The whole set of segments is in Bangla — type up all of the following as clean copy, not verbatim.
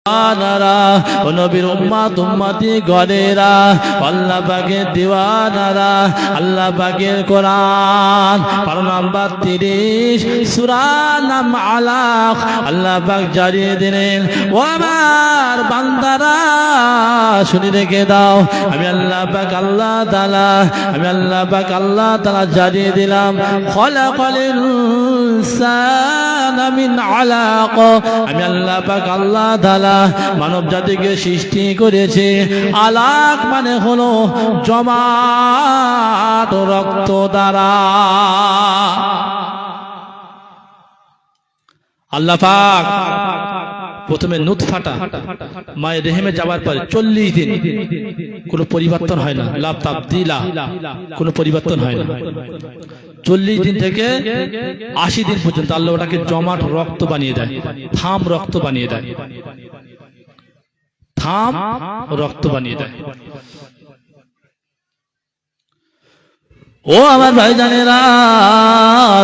দিওয়ানারা ও নবীর উম্মত উম্মতি গণেরা আল্লাহ পাকের দিওয়ানারা আল্লাহ পাকের কোরআন পারা নাম্বার 30 সূরা নাম আলাক আল্লাহ পাক জারি দিলেন ও আমার বান্দারা শুনে রেখে দাও আমি আল্লাহ পাক আল্লাহ তাআলা জারি দিলাম খলাকাল ইনসানা মিন আলাক আমি আল্লাহ পাক আল্লাহ তাআলা মানব জাতিকে সৃষ্টি করেছে আলাক মানে হলো জমাট রক্ত দ্বারা আল্লাহ পাক প্রথমে নুতফাটা মায়ের রেহেমে যাওয়ার পর 40 দিন কোনো পরিবর্তন হয় না লা তাবদিলা কোনো পরিবর্তন হয় না 40 দিন থেকে 80 দিন পর্যন্ত আল্লাহ ওটাকে জমাট রক্ত বানিয়ে দেয় থাম রক্ত বানিয়ে দেয় থাম রক্ত বানিয়ে দেয় ও আমার ভাইজানেরা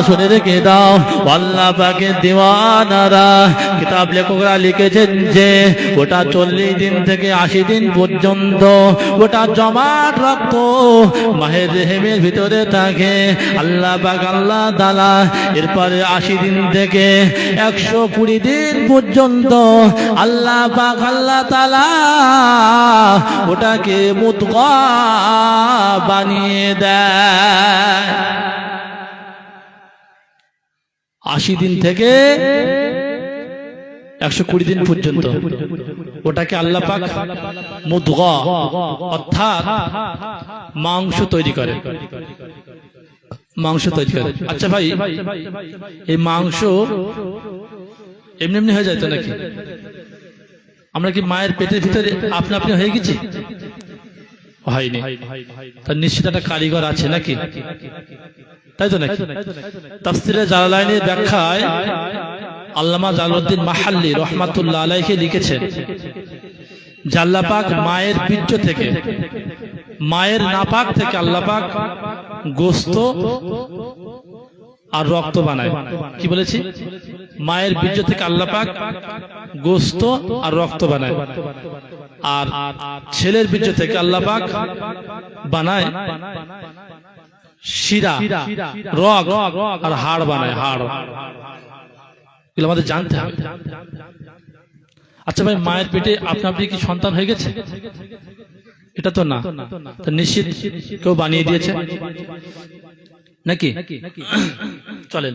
শুনে রেখে দাও আল্লাহ পাকের দিওয়ানারা কিতাব লেখকরা লিখেছেন যে ওটা 40 দিন থেকে 80 দিন পর্যন্ত ওটা জমাট রক্ত মায়ের রেহেমের ভিতরে থাকে আল্লাহ পাক আল্লাহ তাআলা এরপরে 80 দিন থেকে 120 দিন পর্যন্ত আল্লাহ পাক আল্লাহ তাআলা ওটাকে মুদগা বানিয়ে দেয় 80 দিন থেকে 120 দিন পর্যন্ত ওটাকে আল্লাহ পাক মুদগা অর্থাৎ মাংস তৈরি করে আচ্ছা ভাই এই মাংস এমনি এমনি হয়ে যায় তো নাকি আমরা কি মায়ের পেটের ভিতরে আপনা আপনি হয়ে গেছি হয়নি তার নিশ্চিত একটা কারিগর আছে নাকি তাই তো নাকি তাফসীরে জালালাইনের ব্যাখ্যায় আল্লামা জালালউদ্দিন মাহাল্লি রাহমাতুল্লাহ আলাইহি লিখেছেন যে আল্লাহ পাক মায়ের বীর্য থেকে মায়ের নাপাক থেকে আল্লাহ পাক গোশত আর রক্ত বানায় কি বলেছি মায়ের বীর্য থেকে আল্লাহ পাক গোশত আর রক্ত বানায় আর ছেলের বীর্য থেকে আল্লাহ পাক বানায় শিরা রগ আর হাড় বানায় হাড় এগুলো আমাদের জানতে হবে আচ্ছা ভাই মায়ের পেটে আপনি কি সন্তান হয়ে গেছে এটা তো না তো নিশ্চিত কেউ বানিয়ে দিয়েছে নাকি চলেন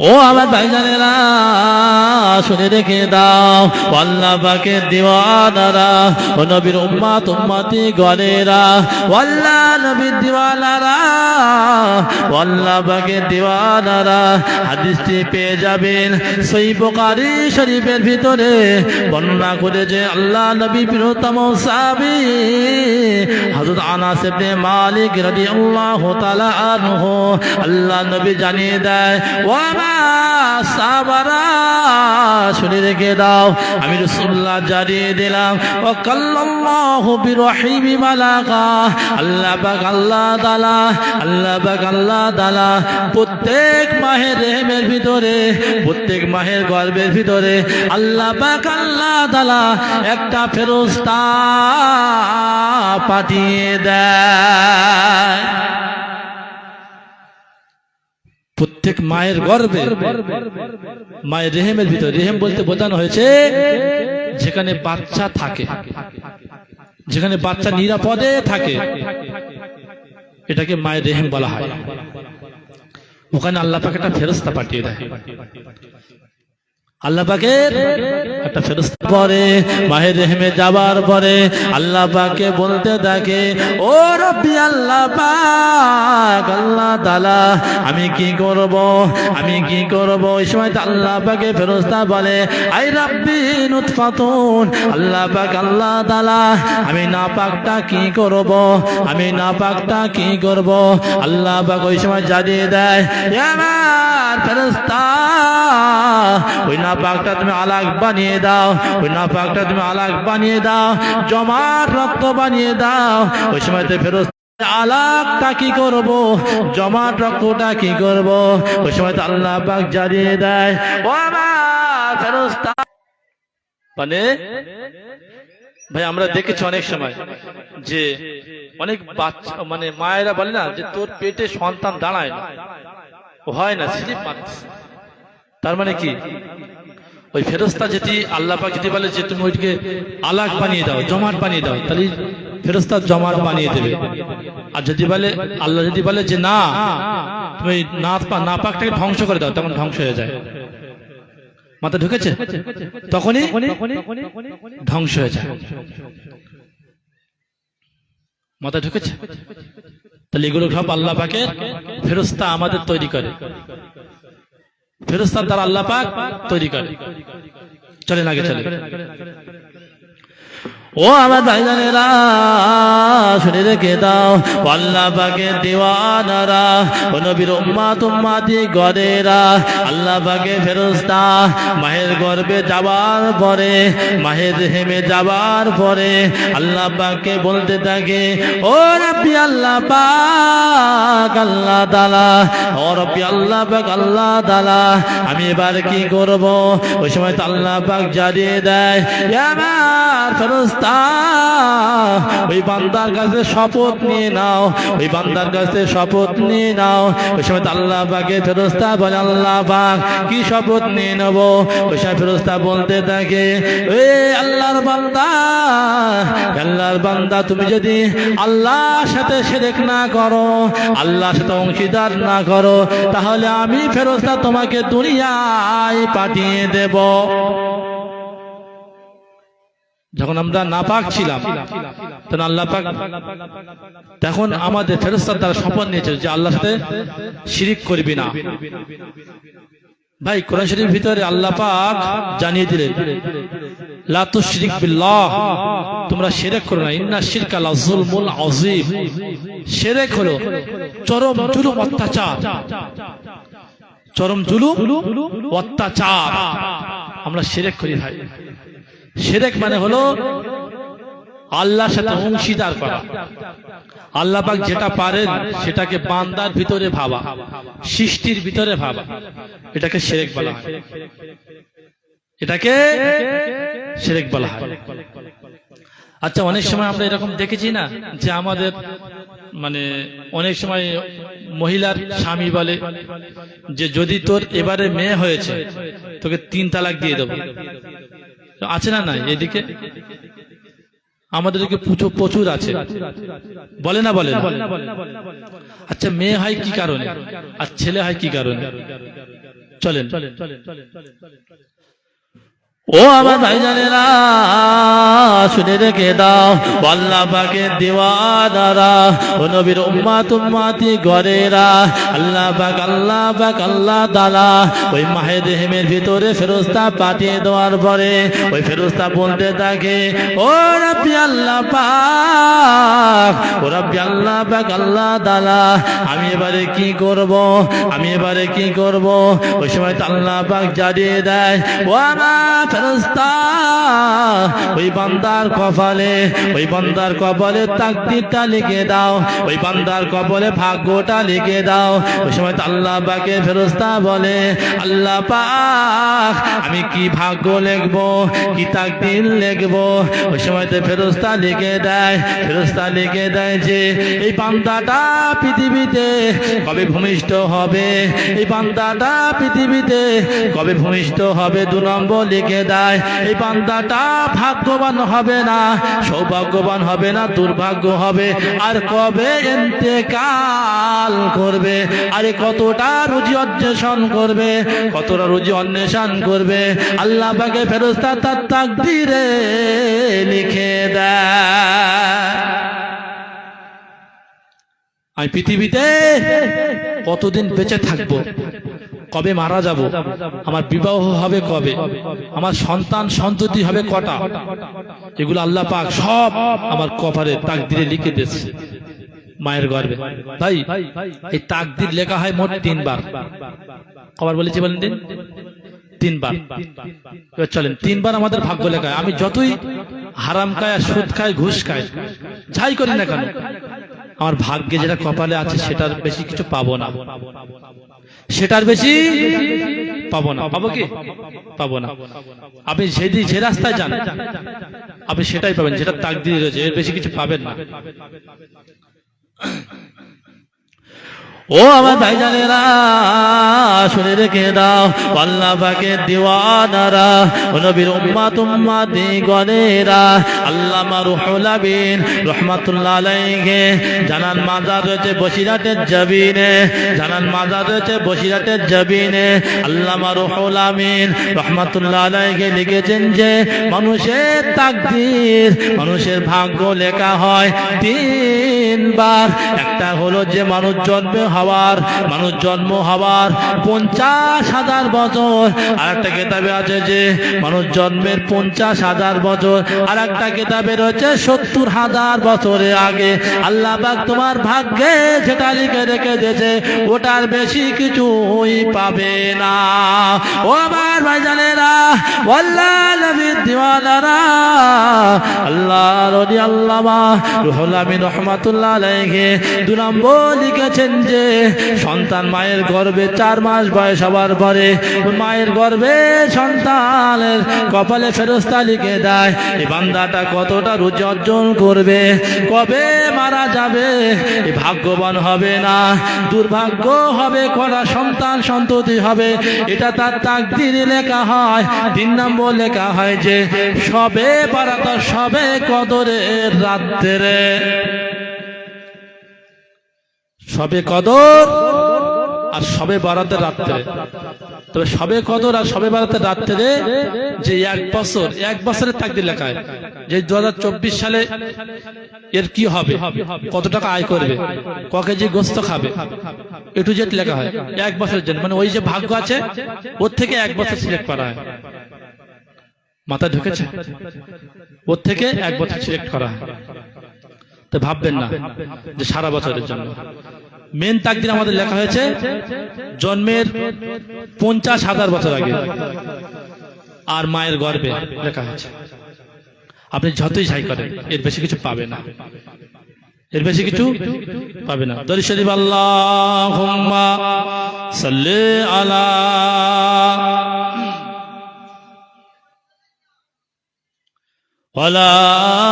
ও আমার ভাইজানেরা শুনে রেখে দাও আল্লাহ পাকের দিওয়ানারা ও নবীর উম্মত উম্মতি গণেরা আল্লাহ নবীর দিওয়ানারা আল্লাহ পাকের দিওয়ানারা হাদিসটি পেয়ে যাবেন সহিহ বুখারী শরীফের ভিতরে বর্ণনা করেছে আল্লাহ নবী প্রিয়তম সাহাবী হযরত আনাস ইবনে মালিক রাদিয়াল্লাহু তাআলা আনহু আল্লাহ নবী জানিয়ে দেয় ও সাহাবারা শুনে রেখে দাও আমি রাসূলুল্লাহ জানিয়ে দিলাম ওয়া কাল্লাল্লাহু বিরহিমি মালাকা আল্লাহ পাক আল্লাহ তাআলা প্রত্যেক মাহের রেহেমের ভিতরে প্রত্যেক মাহের গর্ভের ভিতরে আল্লাহ পাক আল্লাহ তাআলা একটা ফেরেশতা পাঠিয়ে দেয় প্রত্যেক মায়ের গর্ভে মায়ের রেহেমের ভিতরে রেহেম বলতে বোঝানো হয়েছে যেখানে বাচ্চা থাকে যেখানে বাচ্চা নিরাপদে থাকে এটাকে মায়ের রেহেম বলা হয় ওখানে আল্লাহ পাক একটা ফেরেশতা পাঠিয়ে দেয় আল্লাহ পাকের একটা ফেরেশতা পরে মায়ের রেহেমে যাবার পরে আল্লাহ পাককে বলতে থাকে ও রব্বি আল্লাহ পাক আল্লাহ তাআলা আমি কি করব এই সময় আল্লাহ পাকে ফেরেশতা বলে আই রব্বি নুতফাতুন আল্লাহ পাক আল্লাহ তাআলা আমি নাপাকটা কি করব আল্লাহ পাক ওই সময় জানিয়ে দেয় আমার ফেরেশতা ওই নাপাকটা তুমি আলাগ বানিয়ে দাও জমাট রক্ত বানিয়ে দাও ওই সময়তে ফেরেশতা আলাগটা কি করব জমাট রক্তটা কি করব ওই সময় আল্লাহ পাক জানিয়ে দেয় ও আমার ফেরেশতা মানে ভাই আমরা দেখেছি অনেক সময় যে অনেক বাচ্চা মানে মায়েরা বলে না যে তোর পেটে সন্তান দাঁড়ায় না, হয় না, স্লিপ মারছে। তার মানে কি ওই ফেরেশতা যদি আল্লাহ পাক যদি বলে যে তুমি ওইটাকে আলাগ বানিয়ে দাও, জমাট বানিয়ে দাও, তাহলে ফেরেশতা জমাট বানিয়ে দেবে। আর যদি বলে আল্লাহ যদি বলে যে না তুমি নাপাকটাকে ধ্বংস করে দাও, তখন ধ্বংস হয়ে যায়। মাথা ঢুকেছে? তখনই ধ্বংস হয়ে যায়। মাথা ঢুকেছে? তাহলে এগুলো সব আল্লাহ পাকের ফেরেশতা আমাদের তৈরি করে, ফেরেশতার দ্বারা আল্লাহ পাক তৈরি করে। চলেন আগে চলে। ও আমার ভাইজানেরা শুনে রেখে দাও, আল্লাহ পাকের দিওয়ানারা, ও নবীর উম্মত উম্মতি গরেরা, আল্লাহ পাকের ফেরেশতা মাহের গর্ভে যাবার পরে, মাহের হেমে যাবার পরে আল্লাহ পাককে বলতে থাকে, ও রব্বি আল্লাহ পাক আল্লাহ তাআলা, ও রব্বি আল্লাহ পাক আল্লাহ তাআলা, আমি এবার কি করব? ওই সময় তো আল্লাহ পাক জানিয়ে দেয়, আমার ফেরেশতা ওই বান্দার কাছে শপথ নিয়ে নাও, ওই বান্দার কাছে শপথ নিয়ে নাও। ওই সময় আল্লাহ পাকের ফেরেশতা বলে, আল্লাহ পাক কি শপথ নিয়ে নেব? ওই সময় ফেরেশতা বলতে থাকে, এ আল্লাহর বান্দা, আল্লাহর বান্দা, তুমি যদি আল্লাহর সাথে শিরক না করো, আল্লাহর সাথে অংশীদার না করো, তাহলে আমি ফেরেশতা তোমাকে দুনিয়ায় পাঠিয়ে দেব। যখন আমরা নাপাক ছিলাম তখন আল্লাহ পাক তখন আমাদের ফেরেশতার দ্বারা শপথ নিয়েছে যে আল্লাহর সাথে শিরিক করবি না। ভাই কোরআন শরীফের ভিতরে আল্লাহ পাক জানিয়ে দিলেন, লা তুশরিক বিল্লাহ, তোমরা শিরক করো না, ইন্না শিরকা লা যুলমুল আযীম। শিরক হলো চরম জুলুম অত্যাচার, চরম জুলুম অত্যাচার। আমরা শিরক করি ভাই। শিরক মানে হলো আল্লাহর সাথে অংশীদার করা। আল্লাহ পাক যেটা পারেন সেটাকে বান্দার ভিতরে ভাবা, সৃষ্টির ভিতরে ভাবা, এটাকে শিরক বলা হয়, এটাকে শিরক বলা হয়। আচ্ছা, অনেক সময় আমরা এরকম দেখেছি না যে আমাদের মানে অনেক সময় মহিলার স্বামী বলে যে যদি তোর এবারে মেয়ে হয়েছে তোকে 3 তালাক দিয়ে দেবো। আছে না নাই? এদিকে আমাদের প্রচুর আছে, বলে না বলে? আচ্ছা, মেয়ে হয় কি কারণে আর ছেলে হয় কি কারণে? চলেন। ও আমার ভাইজানেরা শুনে রেখে দাও, আল্লাহ পাকের দিওয়ানারা, ও নবীর উম্মত উম্মতি গরেরা, আল্লাহ পাক আল্লাহ তাআলা ওই মাহে দেহেমের ভিতরে ফেরেশতা পাঠিয়ে দেওয়ার পরে ওই ফেরেশতা বলতে থাকে, ও রব্বি আল্লাহ পাক, ও রব্বি আল্লাহ পাক আল্লাহ তাআলা, আমি এবারে কি করব? আমি এবারে কি করব? ওই সময় আল্লাহ পাক জানিয়ে দেয়, ও আমার ফেরেশতা ওই বান্দার কপালে, ওই বান্দার কপালে তাকদীরটা লিখে দাও, ওই বান্দার কপালে ভাগ্যটা লিখে দাও। ওই সময় আল্লাহ পাকের ফেরেশতা বলে, আল্লাহ পাক আমি কি ভাগ্য লিখব, কি তাকদীর লিখব? ওই সময় ফেরেশতা লিখে দেয়, ফেরেশতা লিখে দেয় যে এই বান্দাটা পৃথিবীতে কবে ভূমিষ্ঠ হবে, এই বান্দাটা পৃথিবীতে কবে ভূমিষ্ঠ হবে 2 নম্বর লিখে দেয়। এই বান্দাটা ভাগ্যবান হবে না, সৌভাগ্যবান হবে না, দুর্ভাগ্য হবে, আর কবে ইন্তেকাল করবে, আরে কতটা রুজি অন্বেষণ করবে, কতটা রুজি অন্বেষণ করবে, আল্লাহ পাকের ফেরেশতা তার তাকদীরে লিখে দেয়। আমি পৃথিবীতে কতদিন বেঁচে থাকবো, কবে মারা যাব, আমার বিবাহ হবে কবে, আমার সন্তান সন্ততি হবে কটা, এগুলো আল্লাহ পাক সব আমার কপালে তাকদীরে লিখে দিয়েছে মায়ের গর্ভে। ভাই এই তাকদীর লেখা হয় মোট 3 বার। কবার বলেছি বলেন দিন? 3 বার। চলেন 3 বার আমাদের ভাগ্য লেখা হয়। আমি যতই হারাম খাই, সুদ খাই, ঘুষ খাই, যাই করি না কেন, আমার ভাগ্যে যেটা কপালে আছে সেটার বেশি কিছু পাবো না। সেটার বেশি পাবো না। পাবো কি? পাবো না। আপনি যেদিন যে রাস্তায় যান আপনি সেটাই পাবেন, যেটা তাকদীরে রয়েছে, এর বেশি কিছু পাবেন না। ও আমার ভাইজানেরা, শুনে রেখে দাও, আল্লাহ পাকের দিওয়ানারা, নবীর উম্মত উম্মতিগণেরা, আল্লামা রুহুল আমিন রাহমাতুল্লাহ আলাইহি জানান মাজার রয়েছে বসিরহাটের জবিনে, জানান মাজার রয়েছে বসিরহাটের জবিনে। আল্লামা রুহুল আমিন রাহমাতুল্লাহ আলাইহি লিখেছেন যে মানুষের তাকদীর, মানুষের ভাগ্য লেখা হয় তিনবার। একটা হলো যে মানুষ জন্মে হওয়ার, মানুষ জন্ম হওয়ার 50,000 বছর। আর একটা কিতাবে আছে যে মানুষ জন্মের 50,000 বছর, আর একটা কিতাবে রয়েছে 70,000 বছরের আগে। আল্লাহ পাক তোমার ভাগ্যে যেটা লিখে রেখে দিয়েছে ওটার বেশি কিছুই পাবে না। ও আমার ভাইজানেরা, আল্লাহ নবীর দিওয়ানারা, আল্লাহর ওলি আল্লামা রুহুল আমিন রাহমাতুল্লাহ আলাইহি 2 নম্বর লিখেছেন যে সন্তান মায়ের গর্ভে 4 মাস বয়স হওয়ার পরে মায়ের গর্ভে সন্তানের কপালে ফেরেশতা লিখে দেয় এই বান্দাটা কতটা রুজি অর্জন করবে, কবে মারা যাবে, এই ভাগ্যবান হবে না দুর্ভাগ্য হবে, কড়া সন্তান সন্ততি হবে, এটা তার তাকদীরে লেখা হয়। 3 নম্বর লেখা হয় যে সবে বারাত, সবে কদরের রাত্রে, সবে কদর আর সবে বারাতের রাত্রে। তবে সবে কদর আর সবে বারাতের রাত্রে যে 1 বছর, 1 বছরের তাকদীর লেখা হয় যে 2024 সালে এর কি হবে, কত টাকা আয় করবে, ক কেজি গোস্ত খাবে, এ টু জেড লেখা হয় 1 বছরের জন্য। মানে ওই যে ভাগ্য আছে ওর থেকে 1 বছর সিলেক্ট করা হয়। মাথা ঢুকেছে? ওর থেকে 1 বছর সিলেক্ট করা হয়। তো ভাববেন না যে সারা বছরের জন্য। মেন তাকদীর আমাদের লেখা হয়েছে জন্মের 50,000 বছর আগে, আর মায়ের গর্ভে লেখা হয়েছে। আপনি যতই যাই করেন এর বেশি কিছু পাবে না, এর বেশি কিছু পাবে না। দরুদ শরীফ আল্লাহুম্মা সাল্লি আলা ওয়ালা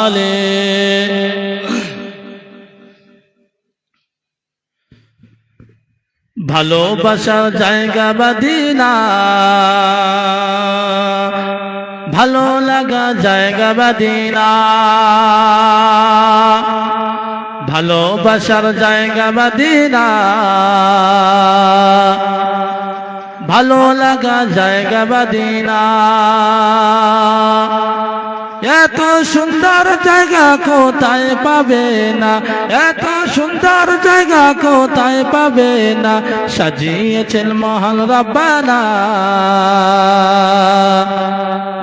আলি। ভালোবাসার জায়গা মদিনা, ভালো লাগা জায়গা মদিনা, ভালোবাসার জায়গা মদিনা, ভালো লাগা জায়গা মদিনা। এত সুন্দর জায়গা কোথায় পাবে না, এত সুন্দর জায়গা কোথায় পাবে না, সাজিয়েছেন মহান রব্বানা।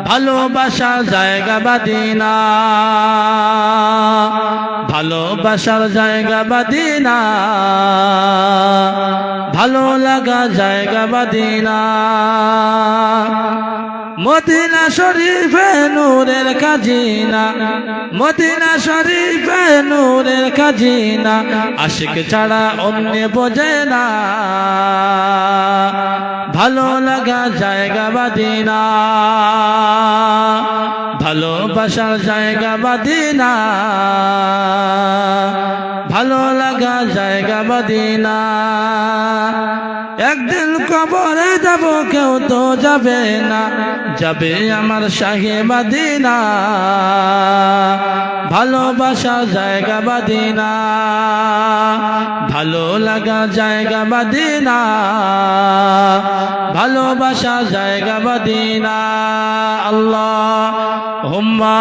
ভালোবাসার জায়গা মদিনা, ভালোবাসার জায়গা মদিনা, ভালো লাগা জায়গা মদিনা। মদিনা শরীফে নূরের খাজিনা, মদিনা শরীফে নূরের খাজিনা, আশিক ছাড়া অন্য বোঝে না। ভালো লাগা জায়গা মদিনা, ভালোবাসার জায়গা মদিনা, ভালো লাগা জায়গা মদিনা। একদিন কবরে যাব কেউ তো যাবে না, যাবে আমার শাহে মদিনা। ভালোবাসা জায়গা মদিনা, ভালো লাগা জায়গা মদিনা, ভালোবাসা জায়গা মদিনা। আল্লাহুম্মা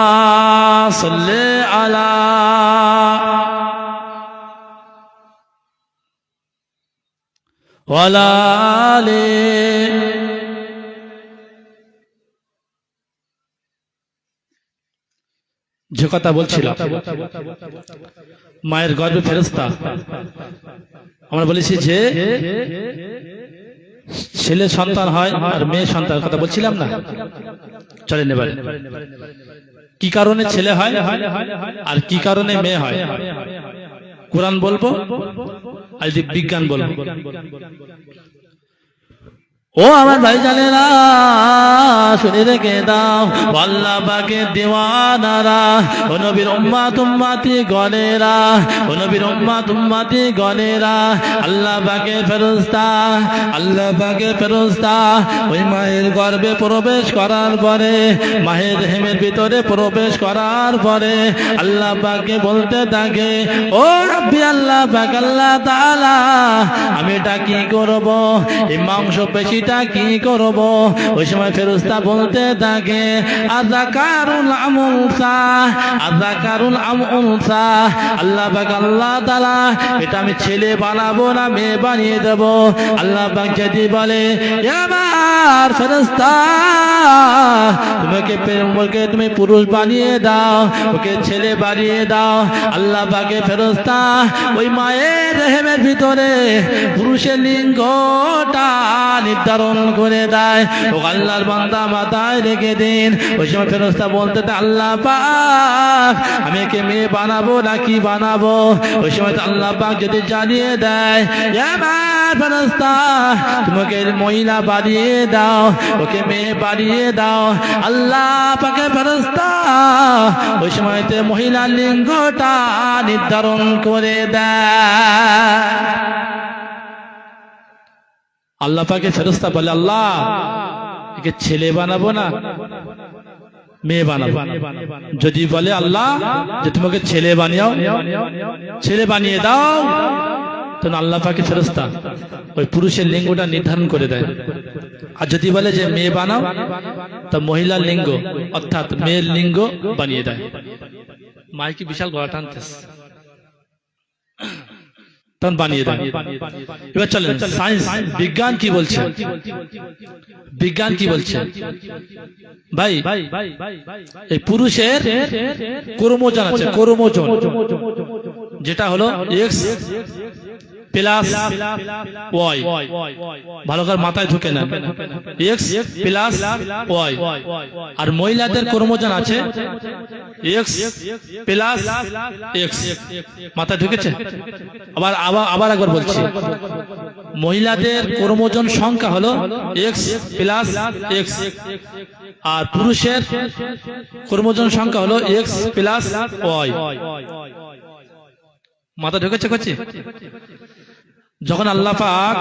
সাল্লি আলা ওয়ালা আলি। যে কথা বলছিলাম মায়ের গর্ভে ফেরেশতা, আমরা বলেছি যে ছেলে সন্তান হয় আর মেয়ে সন্তান, কথা বলছিলাম না? চলেন এবারে কি কারণে ছেলে হয় আর কি কারণে মেয়ে হয় কোরআন বলবো আর বিজ্ঞান বলবো। ও আমার ভাইজানেরা শুনে রেখে দাও, আল্লাহ পাকের দিওয়ানারা, ও নবীর উম্মত উম্মতি গণেরা, ও নবীর উম্মত উম্মতি গণেরা, আল্লাহ পাকের ফেরেশতা, আল্লাহ পাকের ফেরেশতা ওই মায়ের গর্ভে প্রবেশ করার পরে, মায়ের হেমের ভিতরে প্রবেশ করার পরে আল্লাহ পাককে বলতে থাকে, ও রব্বি আল্লাহ পাক, আল্লাহ তাআলা আমি এটা কি করব, এই মাংস পেশি কি করব? ওই সময় ফেরেশতা বলতে থাকে, আযাকারুল আমউনসা, আযাকারুল আমউনসা, আল্লাহ পাক আল্লাহ তাআলা এটা আমি ছেলে বানাবো না মেয়ে বানিয়ে দেব? আল্লাহ পাক যদি বলে, এবার ফেরেশতা তুমি পুরুষ বানিয়ে দাও, ওকে ছেলে বানিয়ে দাও, আল্লাহ পাকের ফেরেশতা ওই মায়ের রেহেমের ভিতরে পুরুষের লিঙ্গটা নির্ধারণ করে দেয়। ও আল্লাহর বান্দা মাথায় রেখে দিন, ওই সময় ফেরেশতা বলতে আল্লাহ পাক আমি একে মেয়ে বানাবো নাকি বানাবো? ওই সময় আল্লাহ পাক যদি জানিয়ে দেয়, এবার ফেরেশতা তোমাকে মহিলা বানিয়ে দাও, ওকে মেয়ে বানিয়ে দাও, আল্লাহ পাকের ফেরেশতা ওই সময়তে মহিলার লিঙ্গটা নির্ধারণ করে দেয়। আল্লাহ পাকের ফেরেশতা বলে, আল্লাহ একে ছেলে বানাবো না মেয়ে বানাবো? যদি বলে আল্লাহ যে তোমাকে ছেলে বানিয়ে দাও, তখন আল্লাহ পাকের ফেরেশতা ওই পুরুষের লিঙ্গটা নির্ধারণ করে দেয়। আর যদি বলে যে মেয়ে বানাও, তা মহিলার লিঙ্গ অর্থাৎ মেয়ের লিঙ্গ বানিয়ে দেয়। মাইকে বিশাল গলা টানতেছে, তখন বানিয়ে দেয়। এবার চলেন সায়েন্স, বিজ্ঞান কি বলছে? বিজ্ঞান কি বলছে ভাই? এই পুরুষের ক্রোমোজোম আছে, ক্রোমোজোম যেটা হলো এক্স প্লাস ওয়াই, ভালো করে মাথায় ঢুকে না, এক্স প্লাস ওয়াই। আর মহিলাদের ক্রোমোজোম আছে এক্স প্লাস এক্স, মাথায় ঢুকেছে? আবার একবার বলছি, মহিলাদের ক্রোমোজোম সংখ্যা হলো এক্স প্লাস এক্স, আর পুরুষের ক্রোমোজোম সংখ্যা হলো এক্স প্লাস ওয়াই। মাথা ঢুকেছে করছি? যখন আল্লাহ পাক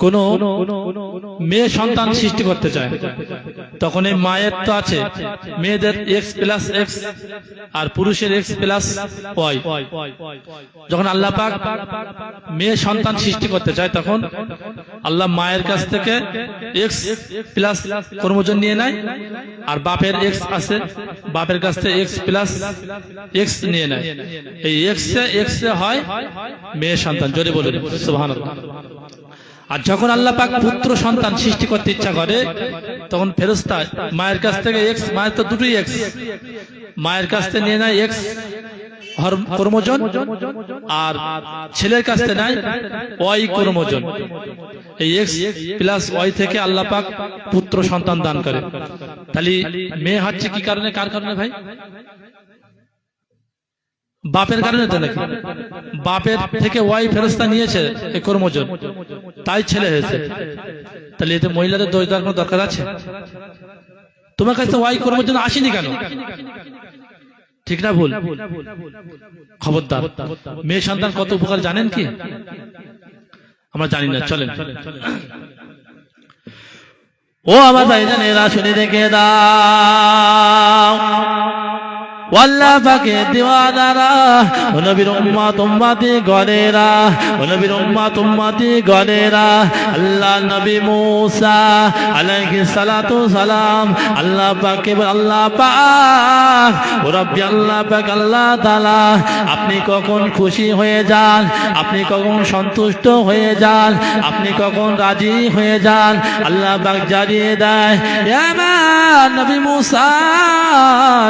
কোন মেয়ে সন্তান সৃষ্টি করতে চায়, তখন এই মায়ের তো আছে মেয়েদের এক্স প্লাস এক্স আর পুরুষের এক্স প্লাস ওয়াই। যখন আল্লাহ পাক মেয়ে সন্তান সৃষ্টি করতে চায়, তখন আল্লাহ মায়ের কাছ থেকে এক্স প্লাস ক্রোমোজোম নিয়ে নেয়, আর বাপের এক্স আছে, বাপের কাছ থেকে এক্স প্লাস এক্স নিয়ে নেয়। এই এক্স হয় মেয়ে সন্তান। জোরে বলুন সুবহানাল্লাহ। আর যখন আল্লাহ পাক পুত্র সন্তান সৃষ্টি করতে ইচ্ছা করে, তখন ফেরেশতা মায়ের কাছ থেকে এক্স, মায়ের তো দুটোই এক্স, মায়ের কাছ থেকে নিয়ে নেয় এক্স ক্রোমোজোম, আর ছেলের কাছ থেকে নেয় ওয়াই ক্রোমোজোম। এই এক্স প্লাস ওয়াই থেকে আল্লাহ পাক পুত্র সন্তান দান করে। তাহলে মেয়ে হচ্ছে কি কারণে, কার কারণে ভাই? বাপের কারণে তো নাকি? বাপের থেকে ওয়াই ফেরেশতা নিয়েছে এই ক্রোমোজোম, তাই ছেলে হয়েছে। তাহলে এতে মহিলাদের দোষ দেওয়ার কোনো দরকার আছে? তোমার কাছে ওয়াই ক্রোমোজোম আসেনি কেন? ঠিক না ভুল? খবরদার, মেয়ে সন্তান কত উপকার জানেন কি? আমরা জানি না। চলেন, ও আমার ভাইজানেরা শুনে রেখে দাও, আল্লাহ পাকের দিওয়ানারা, ও নবীর উম্মত উম্মতি গণেরা, ও নবীর উম্মত উম্মতি গণেরা, আল্লাহ নবী মুসা আলাইহিস সালাতু সালাম আল্লাহ পাকে, আল্লাহ পাক ও রব্বি আল্লাহ পাক আল্লাহ তাআলা আপনি কখন খুশি হয়ে যান, আপনি কখন সন্তুষ্ট হয়ে যান, আপনি কখন রাজি হয়ে যান, আল্লাহ পাক জানিয়ে দেয়, আমার নবী মুসা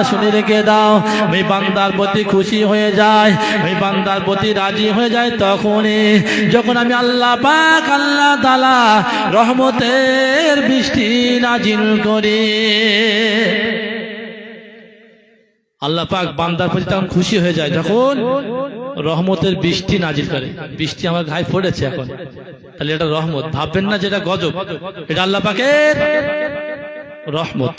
শুনে রেখে দাও, আমি বান্দার প্রতি খুশি হয়ে যাই, আমি বান্দার প্রতি রাজি হয়ে যাই তখনই যখন আমি আল্লাহ পাক আল্লাহ তাআলা রহমতের বৃষ্টি নাজিল করি। আল্লাহ পাক বান্দার প্রতি তখন খুশি হয়ে যায় যখন রহমতের বৃষ্টি নাজিল করে। বৃষ্টি আমার গায়ে পড়েছে এখন, তাহলে এটা রহমত। ভাববেন না যেটা গজব, এটা আল্লাহ পাকের রহমত।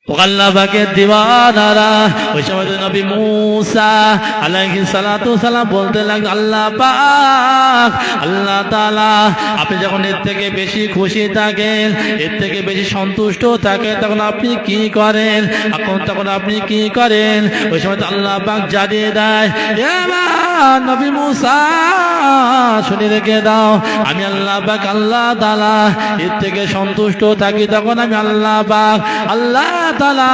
আল্লাহ পাকের দিওয়ানারা ওই সময় নবী মুসা আলাইহিস সালাতু সালাম বলতে লাগলেন, আল্লাহ পাক, আল্লাহ তাআলা আপনি যখন এর থেকে বেশি খুশি থাকেন, এর থেকে বেশি সন্তুষ্ট থাকেন, তখন আপনি কি করেন? তখন আপনি কি করেন? ওই সময় আল্লাহ পাক জানিয়ে দেয়, নবী মুসা শুনে রেখে দাও, আমি আল্লাহ পাক আল্লাহ তাআলা এর থেকে সন্তুষ্ট থাকি তখন আমি আল্লাহ পাক আল্লাহ তাআলা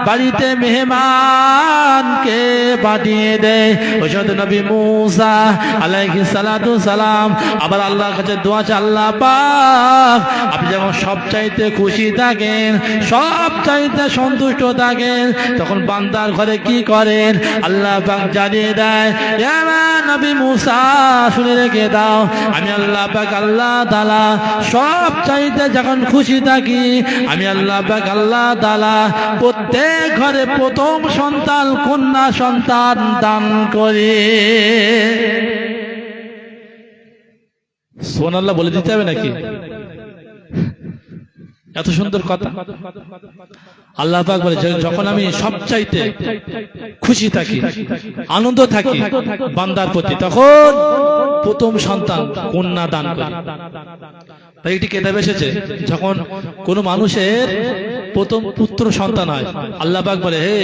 বাড়িতে মেহমানকে পাঠিয়ে দেয়। ওই সময় নবী মুসা আলাইহিস সালাতু সালাম আবার আল্লাহর কাছে দোয়া চায়, আল্লাহ পাক আপনি যখন সবচাইতে খুশি থাকেন, সবচাইতে সন্তুষ্ট থাকেন, তখন বান্দার ঘরে কি করেন? আল্লাহ পাক জানিয়ে দেয়, নবী মুসা শুনে রেখে দাও, আমি আল্লাহ পাক আল্লাহ তাআলা সবচাইতে যখন খুশি থাকি, আমি আল্লাহ পাক আল্লাহ তাআলা প্রত্যেক ঘরে প্রথম সন্তান কন্যা সন্তান দান করি। সুবহানাল্লাহ বলে দিতে হবে নাকি? এত সুন্দর কথা। আল্লাহ পাক বলে যখন আমি সবচাইতে খুশি থাকি, আনন্দ থাকি বান্দার প্রতি, তখন প্রথম সন্তান কন্যা দান করি। তাই একটি কিতাব এসেছে, যখন কোন মানুষের প্রথম পুত্র সন্তান হয়, আল্লাহ পাক বলে, হে,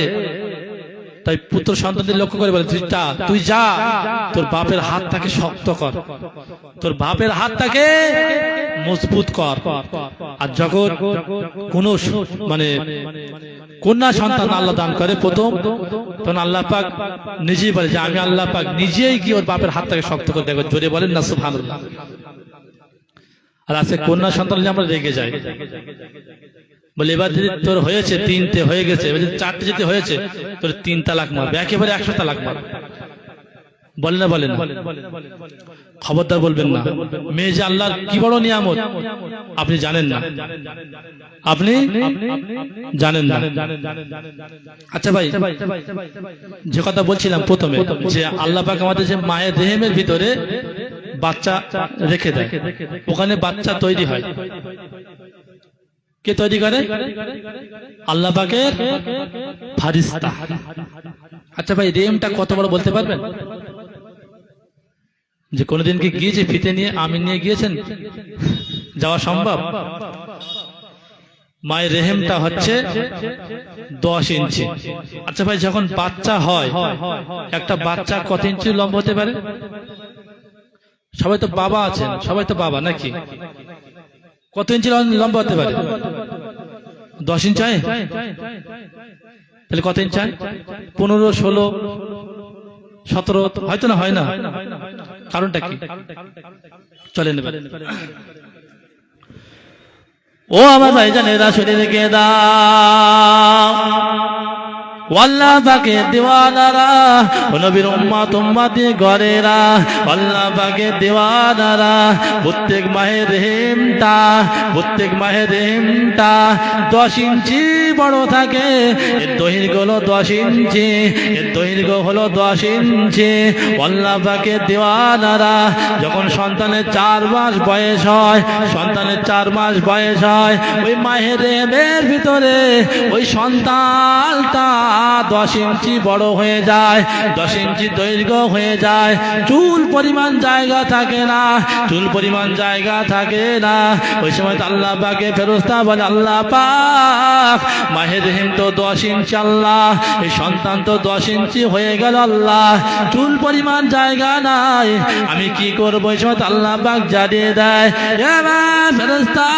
তাই পুত্র সন্তানদের লক্ষ্য করে বলে, তুই যা তোর বাপের হাতটাকে শক্ত কর, তোর বাপের হাতটাকে মজবুত কর। আর যখন কোন মানে কন্যা সন্তান আল্লাহ দান করে প্রথম, তখন আল্লাহ পাক নিজেই বলে যে আমি আল্লাহ পাক নিজেই গিয়ে ওর বাপের হাতটাকে শক্ত করে দেখো। জোরে বলেন না সুবহানাল্লাহ। আর আছে কন্যা সন্তান আমরা রেগে যাই, বলে এবার যদি তোর হয়েছে 3টে হয়ে গেছে, এবার যদি 4টে যদি হয়েছে তোর 3 তালাক মারবে, একেবারে 100 তালাক মারবে। বলে না, বলেন, খবরদার বলবেন না। মেয়ে যে আল্লাহর কি বড় নিয়ামত আপনি জানেন না, আপনি জানেন না। আচ্ছা ভাই, যে কথা বলছিলাম প্রথমে, যে আল্লাহ পাক আমাদের যে মায়ের রেহেমের ভিতরে বাচ্চা রেখে দেয়, ওখানে বাচ্চা তৈরি হয়। কে তৈরি করে? আল্লাহ পাকের ফারিস্তা। আচ্ছা ভাই, রেহেমটা কত বড় বলতে পারবেন? যে কোনদিন কি গিয়েছে ফিতে নিয়ে, আমিন নিয়ে গিয়েছেন? যাওয়া সম্ভব? মায়ের রেহেমটা হচ্ছে 10 ইঞ্চি। আচ্ছা ভাই, যখন বাচ্চা হয়, একটা বাচ্চা কত ইঞ্চি লম্বা হতে পারে? সবাই তো বাবা আছেন, সবাই তো বাবা নাকি? কত ইঞ্চি লম্বা হতে পারে? 10 ইঞ্চি হয়? তাহলে কত ইঞ্চি হয়? 15, 16, 17 হয়তো না, হয় না। কারণটা কি? চলে নেবেন। ও আমার ভাইজানেরা, শুনে রেখে দাও, আল্লাহ পাকের দিওয়ানারা, নবীর উম্মত উম্মতি ঘরেরা, আল্লাহ পাকের দিওয়ানারা, প্রত্যেক মাহের রেহেমটা 10 ইঞ্চি বড় থাকে। এর দৈর্ঘ্য হলো 10 ইঞ্চি, এর দৈর্ঘ্য হলো 10 ইঞ্চি। আল্লাহ পাকের দিওয়ানারা, যখন সন্তানের 4 মাস বয়স হয়, ওই মাহের রেহেমের ভিতরে ওই সন্তানটা 10 ইঞ্চি বড় হয়ে যায়, 10 ইঞ্চি দৈর্ঘ্য হয়ে যায়। চুল পরিমাণ জায়গা থাকে না। ওই সময় আল্লাহ পাকে ফেরেশতা বলে, আল্লাহ পাক মাহের রেহেম তো 10 ইঞ্চি, আল্লাহ এই সন্তান তো 10 ইঞ্চি হয়ে গেল, আল্লাহ চুল পরিমাণ জায়গা নাই, আমি কি করব? ওই সময় আল্লাহ পাক জানিয়ে দেয়, ফেরেশতা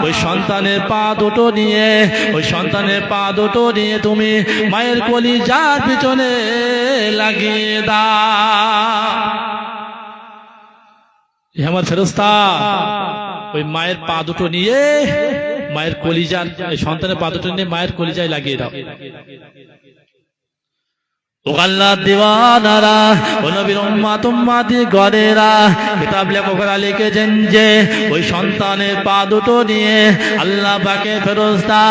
ওই সন্তানের পা দুটো নিয়ে তুমি মায়ের কলিজার পিছনে লাগিয়ে দাও। আমার ফেরেশতা ওই মায়ের পা দুটো নিয়ে মায়ের কলিজার, সন্তানের পা দুটো নিয়ে মায়ের কলিজায় লাগিয়ে দাও। ও আল্লাহ দিওয়ানারা, ও নবীর উম্মত উম্মতি গরেরা, কিতাব লেখকরা লিখেছেন যে ওই সন্তানের পা দুটো নিয়ে আল্লাহ পাকে ফেরেশতা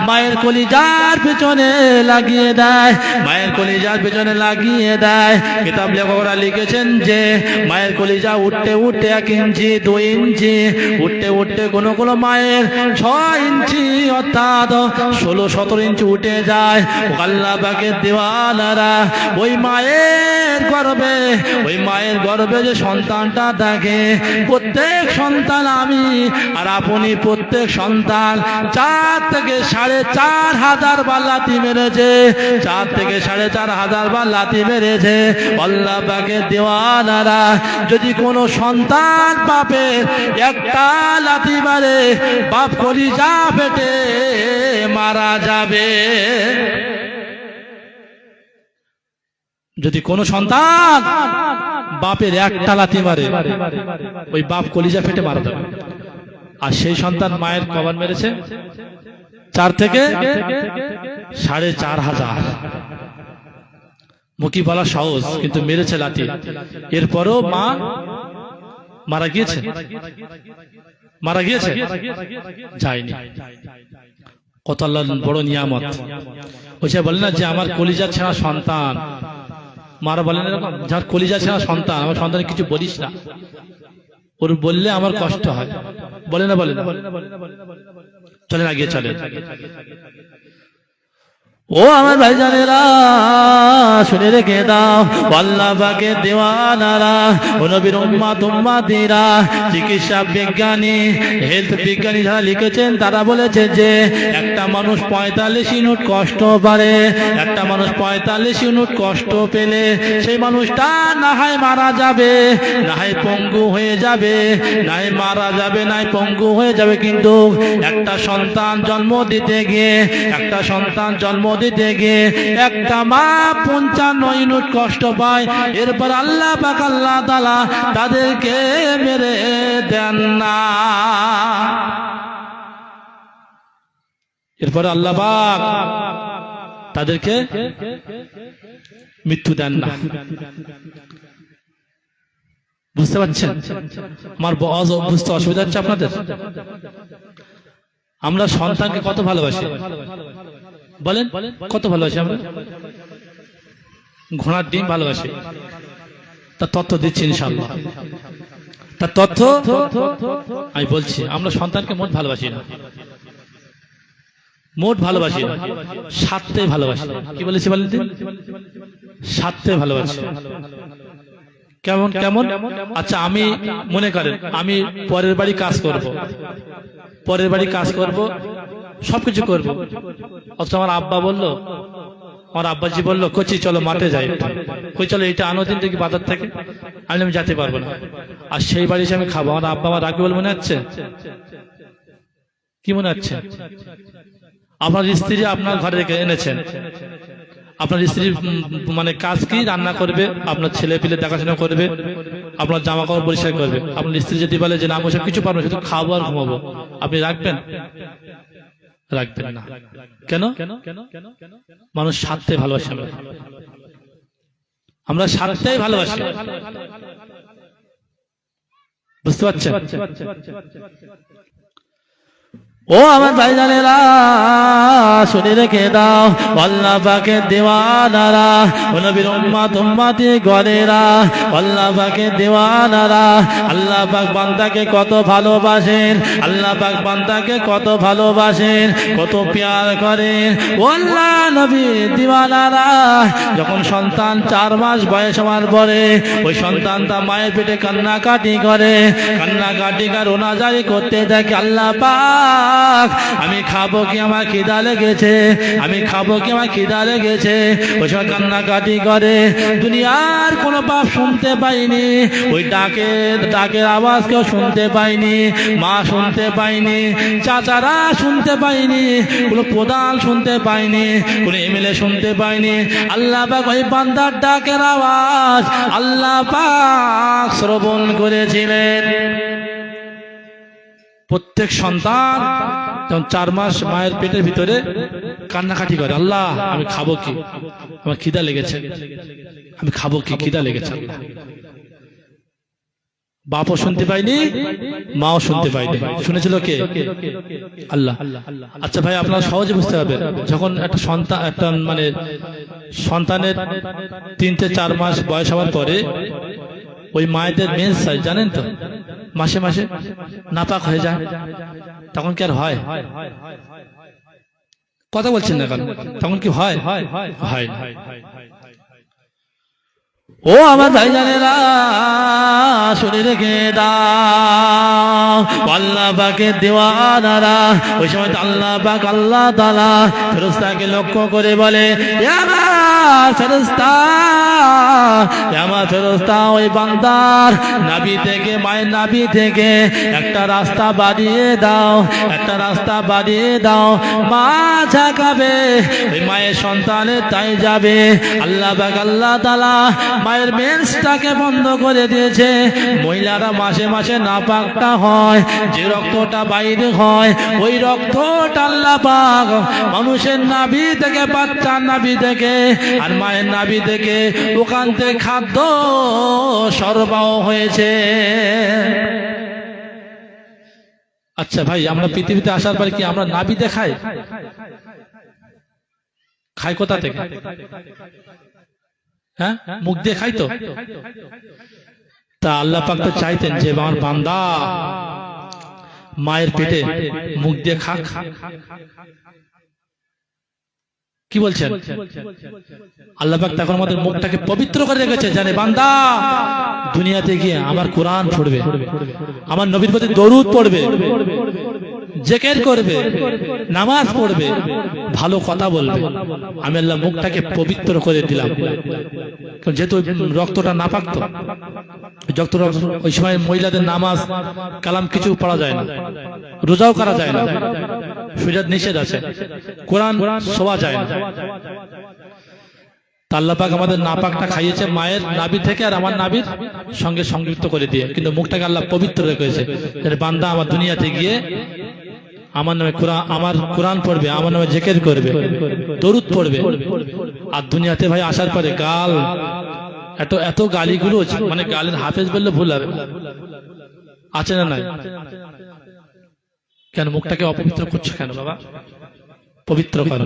মায়ের কলিজার পেছনে লাগিয়ে দেয়, মায়ের কলিজার পেছনে লাগিয়ে দেয়। কিতাব লেখকরা লিখেছেন যে মায়ের কলিজা উঠতে উঠতে 1 ইঞ্চি 2 ইঞ্চি উঠতে উঠতে কোনো কোনো মায়ের 6 ইঞ্চি অর্থাৎ 16-17 ইঞ্চি উঠে যায়। ও আল্লাহ পাকে দিওয়ানারা, ওই মায়ের গর্ভে যে সন্তানটা থাকে, প্রত্যেক সন্তান আমি আর আপনি প্রত্যেক সন্তান 4 থেকে 4,500 বার লাথি মেরেছে, 4 থেকে 4,500 বার লাথি মেরেছে। আল্লাহ পাকে দিওয়ানারা, যদি কোনো সন্তান বাপের একটা লাথি মারে, বাপ কলিজা ফেটে মারা যাবে। যদি কোনো সন্তান বাপের একটা লাথি মারে, ওই বাপ কলিজা ফেটে মারা যাবে। আর সেই সন্তান মায়ের কবার মেরেছে 4 থেকে 4,500। মুখি বলা সহজ, কিন্তু মেরেছে লাথি। এরপরও মা মারা গিয়েছে, যায়নি। কত আল্লাহর বড় নিয়ামত। ওইসে বলে না যে আমার কলিজা ছেঁড়া সন্তান, মারা বলেন এরকম, যার কলিজা ছেঁড়া সন্তান, আমার সন্তান কিছু বলিস না, ওর বললে আমার কষ্ট হয়, বলে না? চলেন আগে চলেন। ও আমার ভাইজানেরা, শুনে রেখে দাও, আল্লাহ পাকে দিওয়ানারা, ও নবীর উম্মত উম্মতিরা, চিকিৎসা বিজ্ঞানী, হেলথ বিজ্ঞানী যারা লিখেছেন তারা বলেছে যে একটা মানুষ 45 ইউনিট কষ্ট পারে, একটা মানুষ 45 ইউনিট কষ্ট পেলে সেই মানুষটা না হয় মারা যাবে, না হয় পঙ্গু হয়ে যাবে, না হয় মারা যাবে, না হয় পঙ্গু হয়ে যাবে। কিন্তু একটা সন্তান জন্ম দিতে গিয়ে একটা মা 55 ইউনিট কষ্ট পায়। এরপর আল্লাহ পাক আল্লাহ তাআলা তাদেরকে মেরে দেন না, এরপর আল্লাহ পাক তাদেরকে মৃত্যু দেন না। বুঝতে পারছেন? আমার বুঝতে অসুবিধা হচ্ছে আপনাদের? আমরা সন্তানকে কত ভালোবাসি, বলেন কত ভালোবাসি আমরা? ঘোড়ার ডিম ভালোবাসি। তার তথ্য দিচ্ছি ইনশাআল্লাহ, তার তথ্য আমি বলছি। আমরা সন্তানকে মোট ভালোবাসি না, স্বার্থে ভালোবাসি। কি বলেছি বলেন? স্বার্থে ভালোবাসি। কেমন কেমন? আচ্ছা, আমি মনে করেন আমি পরের বাড়ি কাজ করব, সবকিছু করব, অথচ আমার আব্বা বললো, আমার আব্বাজি বললো, কচি চলো মাঠে যাই, কই চলো এটা আনো দিন দেখি বাজার থেকে। আমি যেতে পারবো না। আর সেই বাড়ি আমি খাবো, আমার আব্বা আমার রাখবে বলে মনে হচ্ছে? কি মনে হচ্ছে? আপনার স্ত্রী আপনার ঘরে এনেছেন, আপনার স্ত্রী মানে কাজ কি? রান্না করবে, আপনার ছেলে পিলে দেখাশোনা করবে, আপনার জামা কাপড় পরিষ্কার করবে। আপনার স্ত্রী যদি বলে যে না আমি সব কিছু পারবো, শুধু খাবো আর ঘুমাবো, আপনি রাখবেন? রাখবেন না। কেন? মানুষ স্বার্থে ভালোবাসে, আমরা স্বার্থেই ভালোবাসি। বুঝতে পারছেন? ও আমার ভাইজানেরা, শুনে রেখে দাও, আল্লাহ পাকে দিওয়ানারা, ও নবীর উম্মত উম্মতি গরেরা, আল্লাহ পাকে দিওয়ানারা, আল্লাহ পাক বান্দাকে কত ভালোবাসেন, আল্লাহ পাক বান্দাকে কত ভালোবাসেন, কত প্যার করেন। ও আল্লাহ নবী দিওয়ানারা, যখন সন্তান 4 মাস বয়স হওয়ার পরে ওই সন্তানটা মায়ের পেটে কান্নাকাটি করে, কান্নাকাটি আর রোনাজারি করতে থাকে, আল্লাহ পাক আমি খাবো কি, আমার খিদা লেগেছে, আমি খাবো কি, আমার খিদা লেগেছে। ওই সময় কান্নাকাটি করে। দুনিয়ার কোনো বাপ শুনতে পাইনি, ওই ডাকের আওয়াজ কেউ শুনতে পাইনি, মা শুনতে পাইনি, চাচারা শুনতে পাইনি, কোনো প্রধান শুনতে পাইনি, কোনো এমএলএ শুনতে পাইনি। আল্লাহ পাক ওই বান্দার ডাকের আওয়াজ আল্লাহ পাক শ্রবণ করেছিলেন। প্রত্যেক সন্তান যখন 4 মাস মায়ের পেটের ভিতরে কান্নাকাটি করে, আল্লাহ আমি খাবো কি, আমার খিদা লেগেছে, আমি খাবো কি, খিদা লেগেছে। বাপও শুনতে পাইনি, মাও শুনতে পাইনি, শুনেছিল কে? আল্লাহ। আচ্ছা ভাই, আপনারা সহজে বুঝতে পারবেন, যখন একটা সন্তান, একটা মানে সন্তানের 3 থেকে 4 মাস বয়স হওয়ার পরে ওই মায়েদের মেন্স হয় জানেন তো, মাসে মাসে নাপাক হয়ে যায়, তখন কি আর হয়? কথা বলছেন না কেন? তখন কি হয়? হয়। ও আমার ভাইজানেরা, শুনে রেখে দাও, আল্লাহ পাকের দেওয়ানারা, ওই সময় আল্লাহ পাক আল্লাহ তাআলা ফেরেশতাকে লক্ষ্য করে বলে, আমার ফেরেশতা, আমার ফেরেশতা, ওই বান্দার নাভি থেকে, মায়ের নাভি থেকে একটা রাস্তা বাড়িয়ে দাও, একটা রাস্তা বাড়িয়ে দাও, মা যা খাবে ওই মায়ের সন্তানের তাই যাবে। আল্লাহ পাক আল্লাহ তাআলা মায়ের মেন্সটাকে বন্ধ করে দিয়েছে। মহিলারা মাসে মাসে নাপাকটা হয়, যে রক্তটা বাইরে হয়, ওই রক্তটা আল্লাহ পাক মানুষের নাভি থেকে, বাচ্চার নাভি থেকে আর মায়ের নাভি থেকে, ওখান থেকে খাদ্য সরবরাহ হয়েছে। আচ্ছা ভাই, আমরা পৃথিবীতে আসার পরে কি আমরা নাভি দেখাই? খাই কোথা থেকে? হ্যাঁ, মুখ দিয়ে খাই তো। তা আল্লাহ পাক তো চাইতেন যে আমার বান্দা মায়ের পেটে মুখ দিয়ে খাক। কি বলছেন? আল্লাহ পাক তখন আমাদের মুখটাকে পবিত্র করে রেখেছে, জানে বান্দা দুনিয়াতে গিয়ে আমার কোরআন পড়বে, আমার নবীর প্রতি দরুদ পড়বে, জিকির করবে, নামাজ পড়বে, ভালো কথা বলবে, আমি আল্লাহ মুখটাকে পবিত্র করে দিলাম। যেহেতু রক্তটা নাপাক, তো ওই সময় মহিলাদের নামাজ কালাম কিছু পড়া যায় না, রোজাও করা যায় না, শরীয়ত নিষেধ আছে, কোরআন শোয়া যায় না। আল্লাহ পাক আমাদের নাপাকটা খাইয়েছে মায়ের নাভি থেকে আর আমার নাভির সঙ্গে সংযুক্ত করে দিয়ে, কিন্তু মুখটাকে আল্লাহ পবিত্র রেখেছে, বান্দা আমার দুনিয়াতে গিয়ে আমার নামে আমার কোরআন পড়বে, আমার নামে জিকির করবে, দরুদ পড়বে। আর দুনিয়াতে ভাই আসার পরে গাল, এত গালিগুলো, মানে গালের হাফেজ বললে ভুল হবে, আছে না নাই? কেন মুখটাকে অপবিত্র করছো কেন বাবা? পবিত্র করো।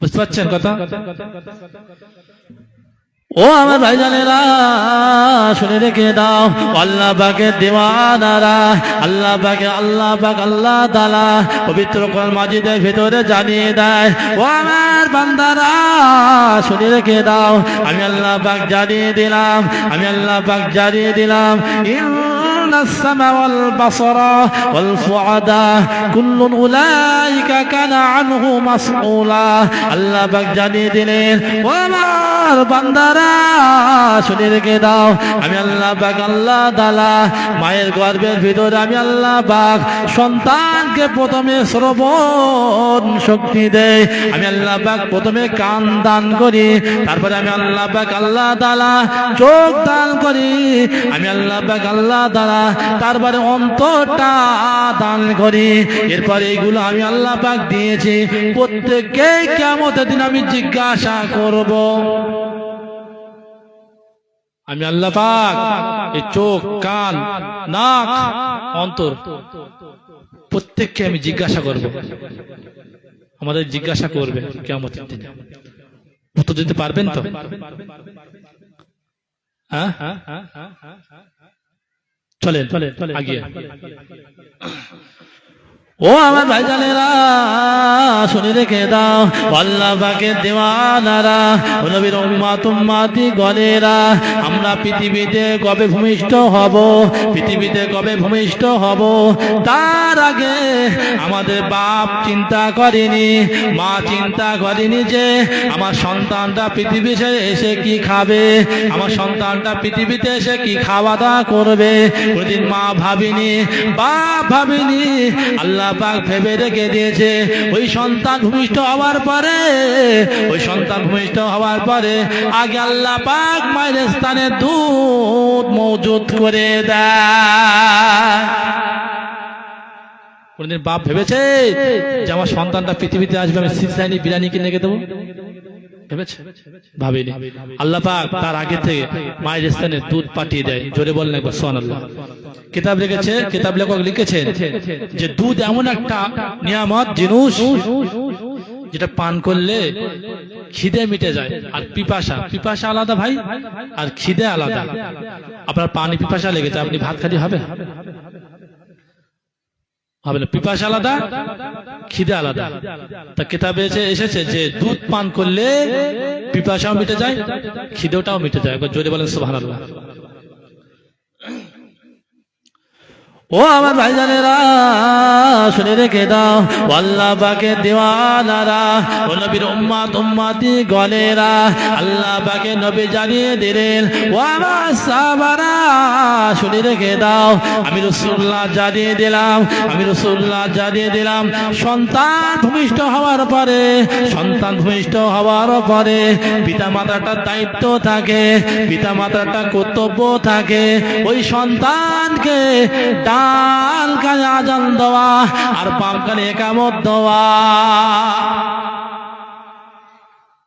বুঝতে পারছেন কথা? ও আমার ভাইজানেরা, শুনে রেখে দাও, আল্লাহ পাকের দেওয়ানারা, আল্লাহ পাক আল্লাহ তাআলা পবিত্র কোরআন মাজিদের ভিতরে জানিয়ে দেয়, ও আমার বান্দারা শুনে রেখে দাও, আমি আল্লাহ পাক জানিয়ে দিলাম, আমি আল্লাহ পাক জানিয়ে দিলাম, السمع والبصر والفؤاد كل أولئك كان عنه مسؤولا। আল্লাহ পাক জানিয়ে দিলেন, ও আমার বান্দারা শুনে রেখে দাও, আমি আল্লাহ পাক আল্লাহ তাআলা মায়ের গর্ভের ভিতরে আমি আল্লাহ পাক সন্তানকে প্রথমে শ্রবণ শক্তি দেই, আমি আল্লাহ পাক প্রথমে কান দান করি, তারপরে আমি আল্লাহ পাক আল্লাহ তাআলা চোখ দান করি, আমি আল্লাহ পাক আল্লাহ তাআলা তারপরে অন্তরটা দান করি। এরপরে এইগুলো আমি আল্লাহ পাক দিয়েছি, প্রত্যেককে কিয়ামতের দিন আমি জিজ্ঞাসা করব। আমি আল্লাহ পাক এই চোখ, কান, নাক, অন্তর প্রত্যেককে আমি জিজ্ঞাসা করব। আমাদের জিজ্ঞাসা করবে কিয়ামতের দিন। উত্তর দিতে পারবেন তো? হ্যাঁ, চলেন আগিয়ে। ও আমার ভাইজানেরা শুনে রেখে দাও, আল্লাহ পাকের দেওয়ানারা, নবীর উম্মতি গণেরা, আমরা পৃথিবীতে কবে ভূমিষ্ঠ হব, পৃথিবীতে কবে ভূমিষ্ঠ হব, তার আগে আমাদের বাপ চিন্তা করেনি, মা চিন্তা করেনি যে আমার সন্তানটা পৃথিবীতে এসে কি খাবে, আমার সন্তানটা পৃথিবীতে এসে কি খাওয়া দাওয়া করবে। কোনদিন মা ভাবিনি, বাপ ভাবিনি, আল্লাহ পাক ভেবে রেখে দিয়েছে। ওই সন্তান ভূমিষ্ঠ হওয়ার পরে, ওই সন্তান ভূমিষ্ঠ হওয়ার পরে আগে আল্লাহ পাক মায়ের স্থানে দুধ মজুদ করে দেয়। কোনদিন বাপ ভেবেছে যে আমার সন্তানটা পৃথিবীতে আসবে, আমি সিজদানি বিরিয়ানি কিনে রেখে দেবো? ভেবেছে? ভাবিনি। আল্লাহ পাক তার আগে থেকে মায়ের স্থানে দুধ পাঠিয়ে দেয়। জোরে বলেন একবার সুবহানাল্লাহ। কিতাব লিখেছে, কিতাব লেখক লিখেছেন যে দুধ এমন একটা নিয়ামত জিনিস যেটা পান করলে খিদে মিটে যায়। আর পিপাসা আলাদা ভাই, আর খিদে আলাদা। আপনার পানি পিপাসা লেগেছে, আপনি ভাত খালি হবে? হবে না। পিপাসা আলাদা, খিদে আলাদা। তা কিতাবে এসেছে যে দুধ পান করলে পিপাসাও মিটে যায়, খিদেটাও মিটে যায়। একবার জোরে বলেন সুবহানাল্লাহ। ও আমার ভাইজানেরা, শুনে রেখে দাও, আল্লাহ পাকের দিওয়ানারা, ও নবীর উম্মতি গলেরা, আল্লাহ পাকের নবী জানিয়ে দিলেন, ও আমার সাহাবারা শুনে রেখে দাও, আমি রাসূলুল্লাহ জানিয়ে দিলাম, সন্তান ভূমিষ্ঠ হওয়ার পরে পিতা মাতাটার দায়িত্ব থাকে, পিতা মাতাটার কর্তব্য থাকে ওই সন্তানকে ডান কানে আযান দেওয়া আর বাম কানে ইকামত দেওয়া।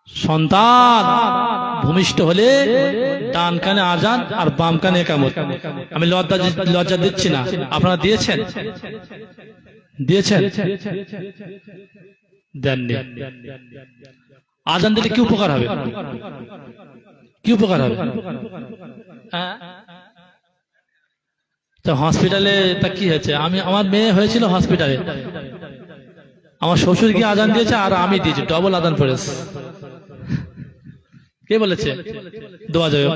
সন্তান ভূমিষ্ঠ হলে ডান কানে আযান আর বাম কানে ইকামত। আমি লজ্জা দিচ্ছি না, আপনারা দিয়েছেন? দেননি। আযান দিলে কি উপকার হবে? তো হসপিটালে তা কি হয়েছে? আমার মেয়ে হয়েছিল হসপিটালে, আমার শ্বশুর গিয়ে আযান দিয়েছে আর আমি দিয়েছি, ডবল আযান পড়েছে। কে বলেছে? দোয়া যাবে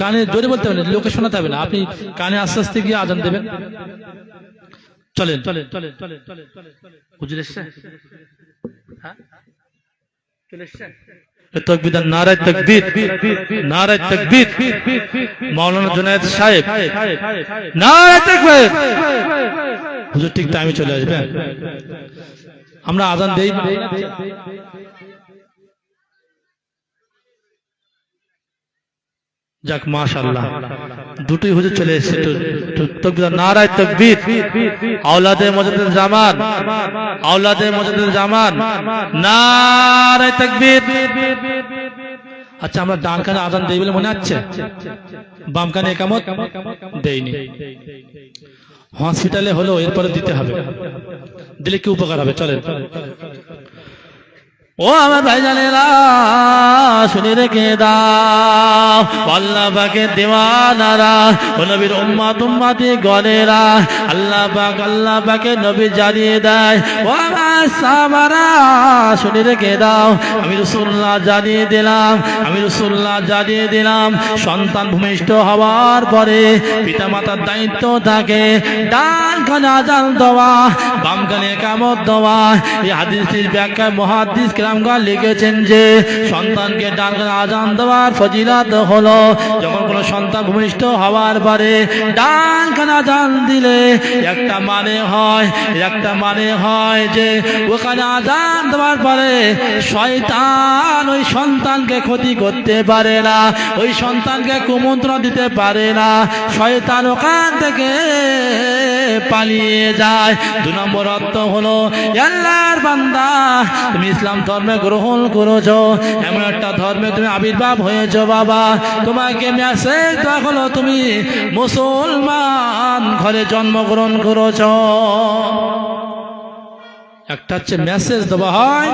কানে, জোরে বলতে হবে না, লোকে শোনাতে হবে না, আপনি কানে আস্তে আস্তে গিয়ে আযান দেবেন। চলেন হুজুর এসছে, হ্যাঁ চলে এসছে। তাকবীর, নারায়ে তাকবীর, মাওলানা জুনায়েদ সাহেব, নারায়ে তাকবীর। হুজুর ঠিক টাইমে চলে আসবে। আমরা আযান দেই, যাক মাশাআল্লাহ, দুটোই হুজুর চলে এসেছে। তাকবীর, নারায়ে তাকবীর। আওলাদে মুজাদ্দিদুল জামান, নারায়ে তাকবীর। আচ্ছা, আমরা ডান কানে আযান দেই বলে মনে আছে, বাম কানে ইকামত দেইনি। হসপিটালে হলো, এরপরে দিতে হবে, দিলে কি উপকার হবে? চলেন। ও আমার ভাইজানেরা, শুনে রেখে দাও, আল্লাহ পাকের দিওয়ানারা, ও নবীর উম্মতি গলেরা, আল্লাহ পাকের নবী জানিয়ে দেয়, ও আমার সাহাবারা শুনে রেখে দাও, আমি রাসূলুল্লাহ জানিয়ে দিলাম, সন্তান ভূমিষ্ঠ হওয়ার পরে পিতা মাতার দায়িত্ব থাকে ডান কানে আযান দেওয়া, বাম কানে ইকামত দেওয়া। এই হাদিসটির ব্যাখ্যায় মুহাদ্দিস কিরামগণ লিখেছেন যে সন্তানকে ডান কানে আযান দেওয়ার ফজিলত হলো, যখন কোনো সন্তান ভূমিষ্ঠ হওয়ার পরে ডান কানে আযান দিলে একটা মানে হয় যে ওখানে আযান দেওয়ার পরে শয়তান ওই সন্তানকে ক্ষতি করতে পারে না, ওই সন্তানকে কুমন্ত্রণা দিতে পারে না, শয়তান ওখান থেকে পালিয়ে যায়। 2 নম্বর অর্থ হলো, আল্লাহর বান্দা, তুমি ইসলাম ধর্মে গ্রহণ করেছো, এমন একটা ধর্মে তুমি আবির্ভাব হয়েছো বাবা, তোমাকে মেসেজ দেওয়া হলো তুমি মুসলমান ঘরে জন্মগ্রহণ করেছো। একটা হচ্ছে মেসেজ দেওয়া হয়,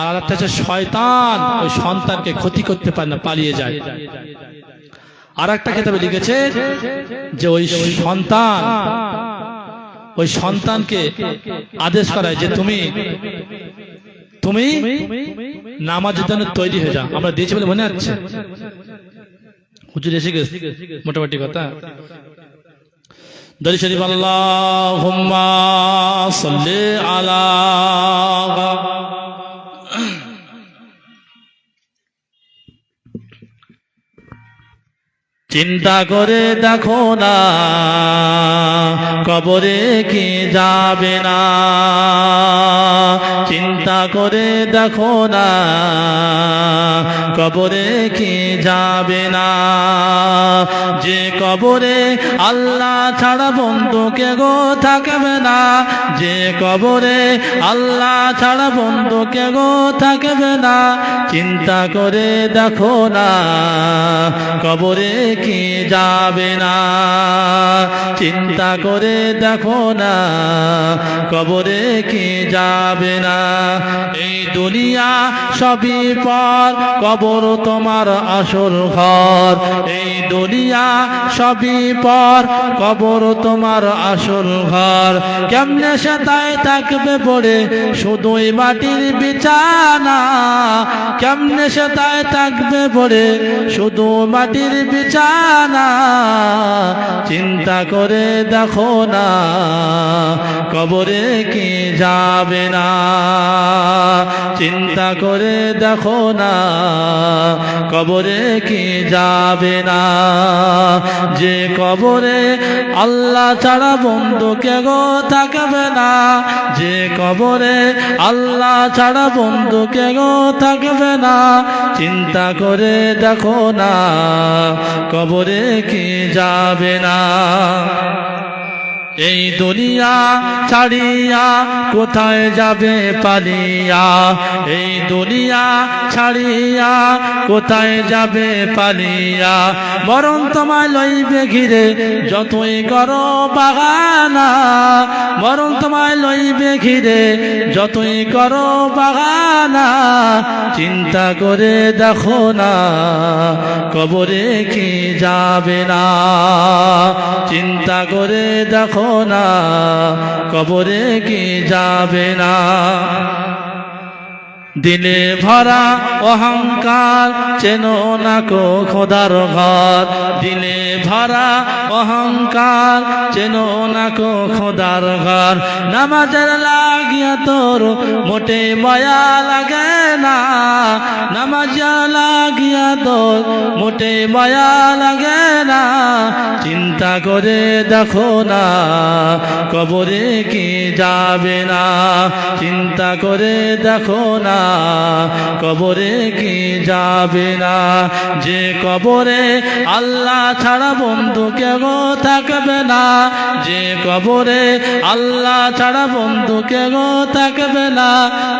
আর একটা হচ্ছে শয়তান ওই সন্তানকে ক্ষতি করতে পারে না, পালিয়ে যায়। আর একটা কিতাবে লিখেছে যে ওই সন্তানকে আদেশ করায় যে তুমি নামাজের জন্য তৈরি হয়ে যাও। আমরা দিয়েছি বলে মনে আছে, হুজুর এসে গেছে, মোটামুটি কথা। দরুদ শরীফ, আল্লাহুম্মা সাল্লি আলা। চিন্তা করে দেখো না কবরে কি যাবে না, চিন্তা করে দেখো না কবরে কি যাবে না যে কবরে আল্লাহ ছাড়া বন্ধু কে গো থাকবে না যে কবরে আল্লাহ ছাড়া বন্ধু কে গো থাকবে না চিন্তা করে দেখো না কবরে কি যাবে না চিন্তা করে দেখো না কবরে কি যাবে না এই দুনিয়া সবই পর কবর তোমার আসল ঘর এই দুনিয়া সবই পর কবর তোমার আসল ঘর কেমনে সে তাই থাকবে পড়ে শুধুই মাটির বিছানা কেমনে সে তাই থাকবে পড়ে শুধু মাটির বিছানা চিন্তা করে দেখো না কবরে কি যাবে না চিন্তা করে দেখো না কবরে কি যাবে না যে কবরে আল্লাহ ছাড়া বন্ধু কে গো থাকবে না যে কবরে আল্লাহ ছাড়া বন্ধু কে গো থাকবে না চিন্তা করে দেখো না কবরে কি যাবে না এই দুনিয়া ছাড়িয়া কোথায় যাবে পালিয়া এই দুনিয়া ছাড়িয়া কোথায় যাবে পালিয়া মরণ তোমায় লইবে ঘিরে যতই করো বাগানা মরণ তোমায় লইবে ঘিরে যতই করো বাগানা চিন্তা করে দেখো না কবরে কি যাবে না চিন্তা করে দেখো না কবরে কি যাবে না দিলে ভরা অহংকার চেনো না কো খোদার ঘর দিলে ভরা অহংকার চেনো না কো খোদার ঘর নামাজের লাগিয়া তোর মোটে মায়া লাগে না নামাজ লাগিয়া তোর মোটে মায়া লাগে না চিন্তা করে দেখো না কবরে কি যাবে না চিন্তা করে দেখো না কবরে কি যাবে না যে কবরে আল্লাহ ছাড়া বন্ধু কে গো থাকবে না যে কবরে আল্লাহ ছাড়া বন্ধু কে গো থাকবে না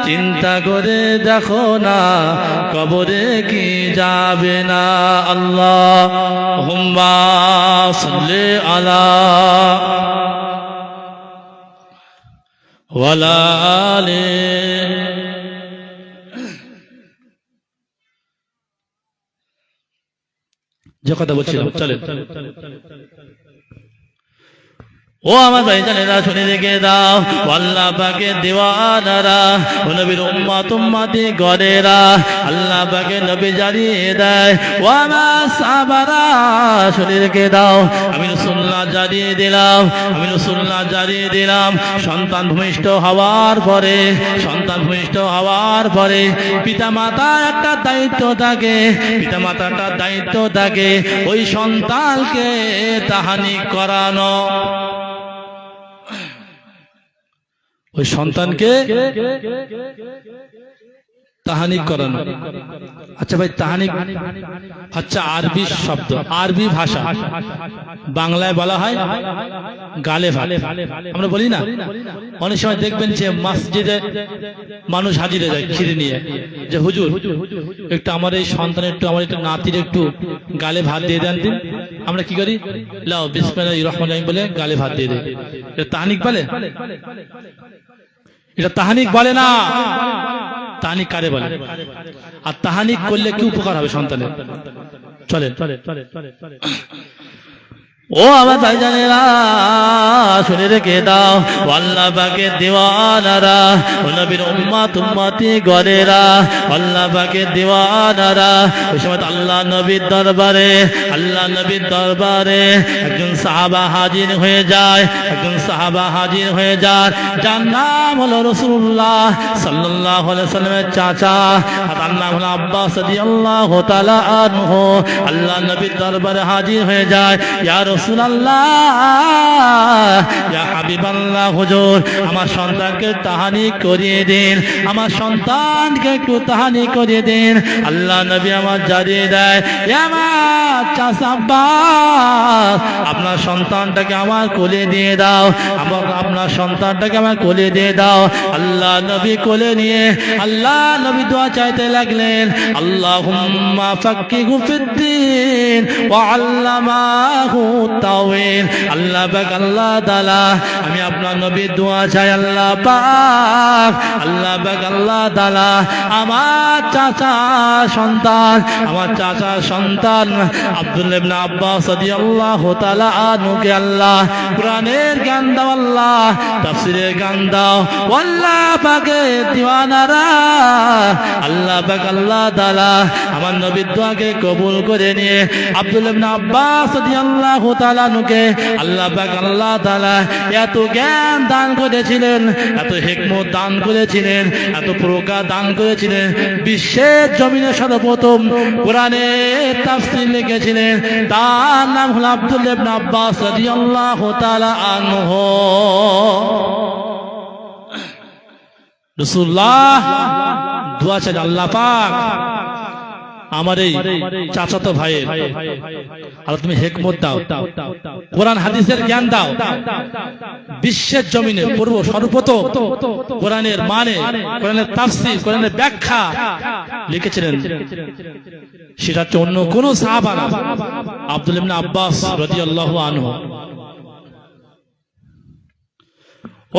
চিন্তা করে দেখো না কবরে কি যাবে না আল্লাহুম্মা সাল্লি আলা ওয়ালা আলি যে কথা বলছিলাম চলেন ও আমার ভাইজানেরা শুনে রেখে দাও আল্লাহ পাকের দিওয়ানারা ও নবীর উম্মত উম্মতি গরেরা আল্লাহ পাকের নবী জানিয়ে দেয় ও আমার সাহাবারা শুনে রেখে দাও আমি রাসূলুল্লাহ জানিয়ে দিলাম আমি রাসূলুল্লাহ জানিয়ে দিলাম সন্তান ভূমিষ্ঠ হওয়ার পরে পিতামাতা একটা দায়িত্ব থাকে পিতামাতাটা দায়িত্ব থাকে ওই সন্তানকে তাহানি করানো ওই সন্তানকে তাহানিক করানো আচ্ছা ভাই তাহানিক হচ্ছে আরবি শব্দ আরবি ভাষা বাংলায় বলা হয় গালে ভাত আমরা বলি না অনেক সময় দেখবেন যে মসজিদে মানুষ হাজিরে যায় খিরে নিয়ে যে হুজুর একটু আমার এই সন্তানের একটু আমার একটু নাতির একটু গালে ভাত দিয়ে দেন দিন আমরা কি করি লাও বিসমিল্লাহির রহমানির রহিম বলে গালে ভাত দিয়ে দেই এটা তাহানিক বলে এটা তাহানিক বলে না তাহানিক কারে বলে আর তাহানিক করলে কি উপকার হবে সন্তানের চলেন ও আমার ভাইজানেরা শুনে রেখে দাও আল্লাহ পাকের দিওয়ানারা ও নবীর উম্মত উম্মতি গরেরা আল্লাহ পাকের দিওয়ানারা ওই সময় আল্লাহ নবীর দরবারে একজন সাহাবা হাজির হয়ে যায় যার নাম হলো রাসূলুল্লাহ সাল্লাল্লাহু আলাইহি ওয়াসাল্লামের চাচা তার নাম হলো আব্বাস রাদিয়াল্লাহু তাআলা আনহু আল্লাহ নবীর দরবারে হাজির হয়ে যায় ইয়া রাসূলুল্লাহ, ইয়া হাবিবাল্লাহ, হুজুর আমার সন্তানকে তাহানি করিয়ে দিন, আমার সন্তানকে একটু তাহানি করিয়ে দিন। আল্লাহ নবী আমার জানিয়ে দেয়, আমার চাচা আব্বাস, আপনার সন্তানটাকে আমার কোলে দিয়ে দাও, আপনার সন্তানটাকে আমার কোলে দিয়ে দাও। আল্লাহ নবী কোলে নিয়ে আল্লাহ নবী দোয়া চাইতে লাগলেন, আল্লাহুম্মা ফাক্কিহু ফিদ্দীন ওয়া আল্লামাহু তাওয়িল। আল্লাহ পাক, আল্লাহ তাআলা, আমি আপনার নবীর দোয়া চাই, আল্লাহ পাক, আল্লাহ পাক, আল্লাহ তাআলা, আমার চাচা সন্তান, আমার চাচা সন্তান আব্দুল্লাহ ইবনে আব্বাস রাদিয়াল্লাহু তাআলা আনহুকে আল্লাহ কোরআনের জ্ঞান দাও, আল্লাহ তাফসীরের জ্ঞান দাও। আল্লাহ পাকের দিওয়ানারা, আল্লাহ পাক, আল্লাহ তাআলা আমার নবীর দোয়াকে কবুল করে নিয়ে আব্দুল্লাহ ইবনে আব্বাস রাদিয়াল্লাহু তাআলা আনহুকে আল্লাহ পাক, আল্লাহ তাআলা এত জ্ঞান দান করেছিলেন, এত হিকমত দান করেছিলেন, এত প্রজ্ঞা দান করেছিলেন। বিশ্বের জমিনে সর্বপ্রথম কোরআনের তাফসীর লিখেছিলেন, তার নাম হলো আব্দুল্লাহ ইবনে আব্বাস রাদিয়াল্লাহু তাআলা আনহু। রাসূলুল্লাহ দোয়া চাই, আল্লাহ পাক আমার এই চাচাতো ভাইয়ের আর তুমি হিকমত দাও, কোরআন হাদিসের জ্ঞান দাও। বিশ্বের জমিনে পূর্ব সর্বপ্রথম কোরআনের মানে, কোরআনের তাফসীর, কোরআনের ব্যাখ্যা লিখেছিলেন, সেটা হচ্ছে অন্য কোন সাহাবা না, আব্দুল্লাহ ইবনে আব্বাস রাদিয়াল্লাহু আনহু।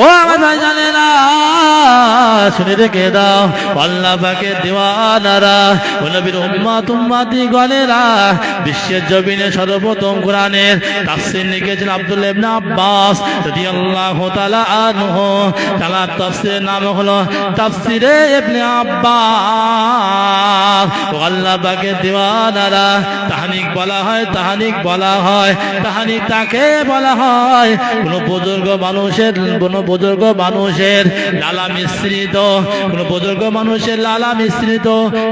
ও আমার ভাইজানেরা, শুনে রেখে দাও, আল্লাহ পাকের দিওয়ানারা, ও নবীর উম্মত উম্মতি গণেরা, বিশ্বের জমিনে সর্বপ্রথম কোরআনের তাফসীর লিখেছেন আব্দুল্লাহ ইবনে আব্বাস রাদিয়াল্লাহু তাআলা আনহু। তার তাফসীরের নাম হলো তাফসীরে ইবনে আব্বাস। ও আল্লাহ পাকের দিওয়ানারা, তাহানিক বলা হয়, তাহানিক বলা হয়, তাহানিক তাকে বলা হয় কোন বুজুর্গ মানুষের, কোন বুজুর্গ মানুষের লালা মিশ্রিত, কোন বুজুর্গ মানুষের লালা মিশ্রিত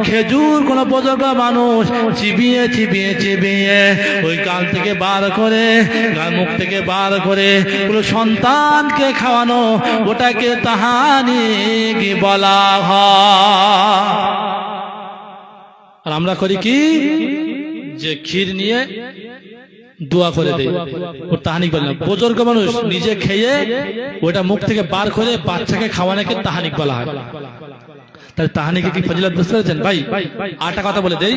খেজুর, কোন বুজুর্গ মানুষ চিবিয়ে চিবিয়ে চিবিয়ে ওই কান থেকে বার করে, মুখ থেকে বার করে কোন সন্তানকে খাওয়ানো, ওটাকে তাহানিক বলা হয়। আর আমরা করি কি, যে ক্ষীর নিয়ে দোয়া করে দেয়, ওর তাহানিক বলে না। বুজুর্গ মানুষ নিজে খেয়ে ওটা মুখ থেকে বার করে বাচ্চাকে খাওয়ানোকে তাহানিক বলা হয়। তাহলে তাহানিকে কি ফজিলত বুঝতে পেরেছেন ভাই? আরেকটা কথা বলে দেই,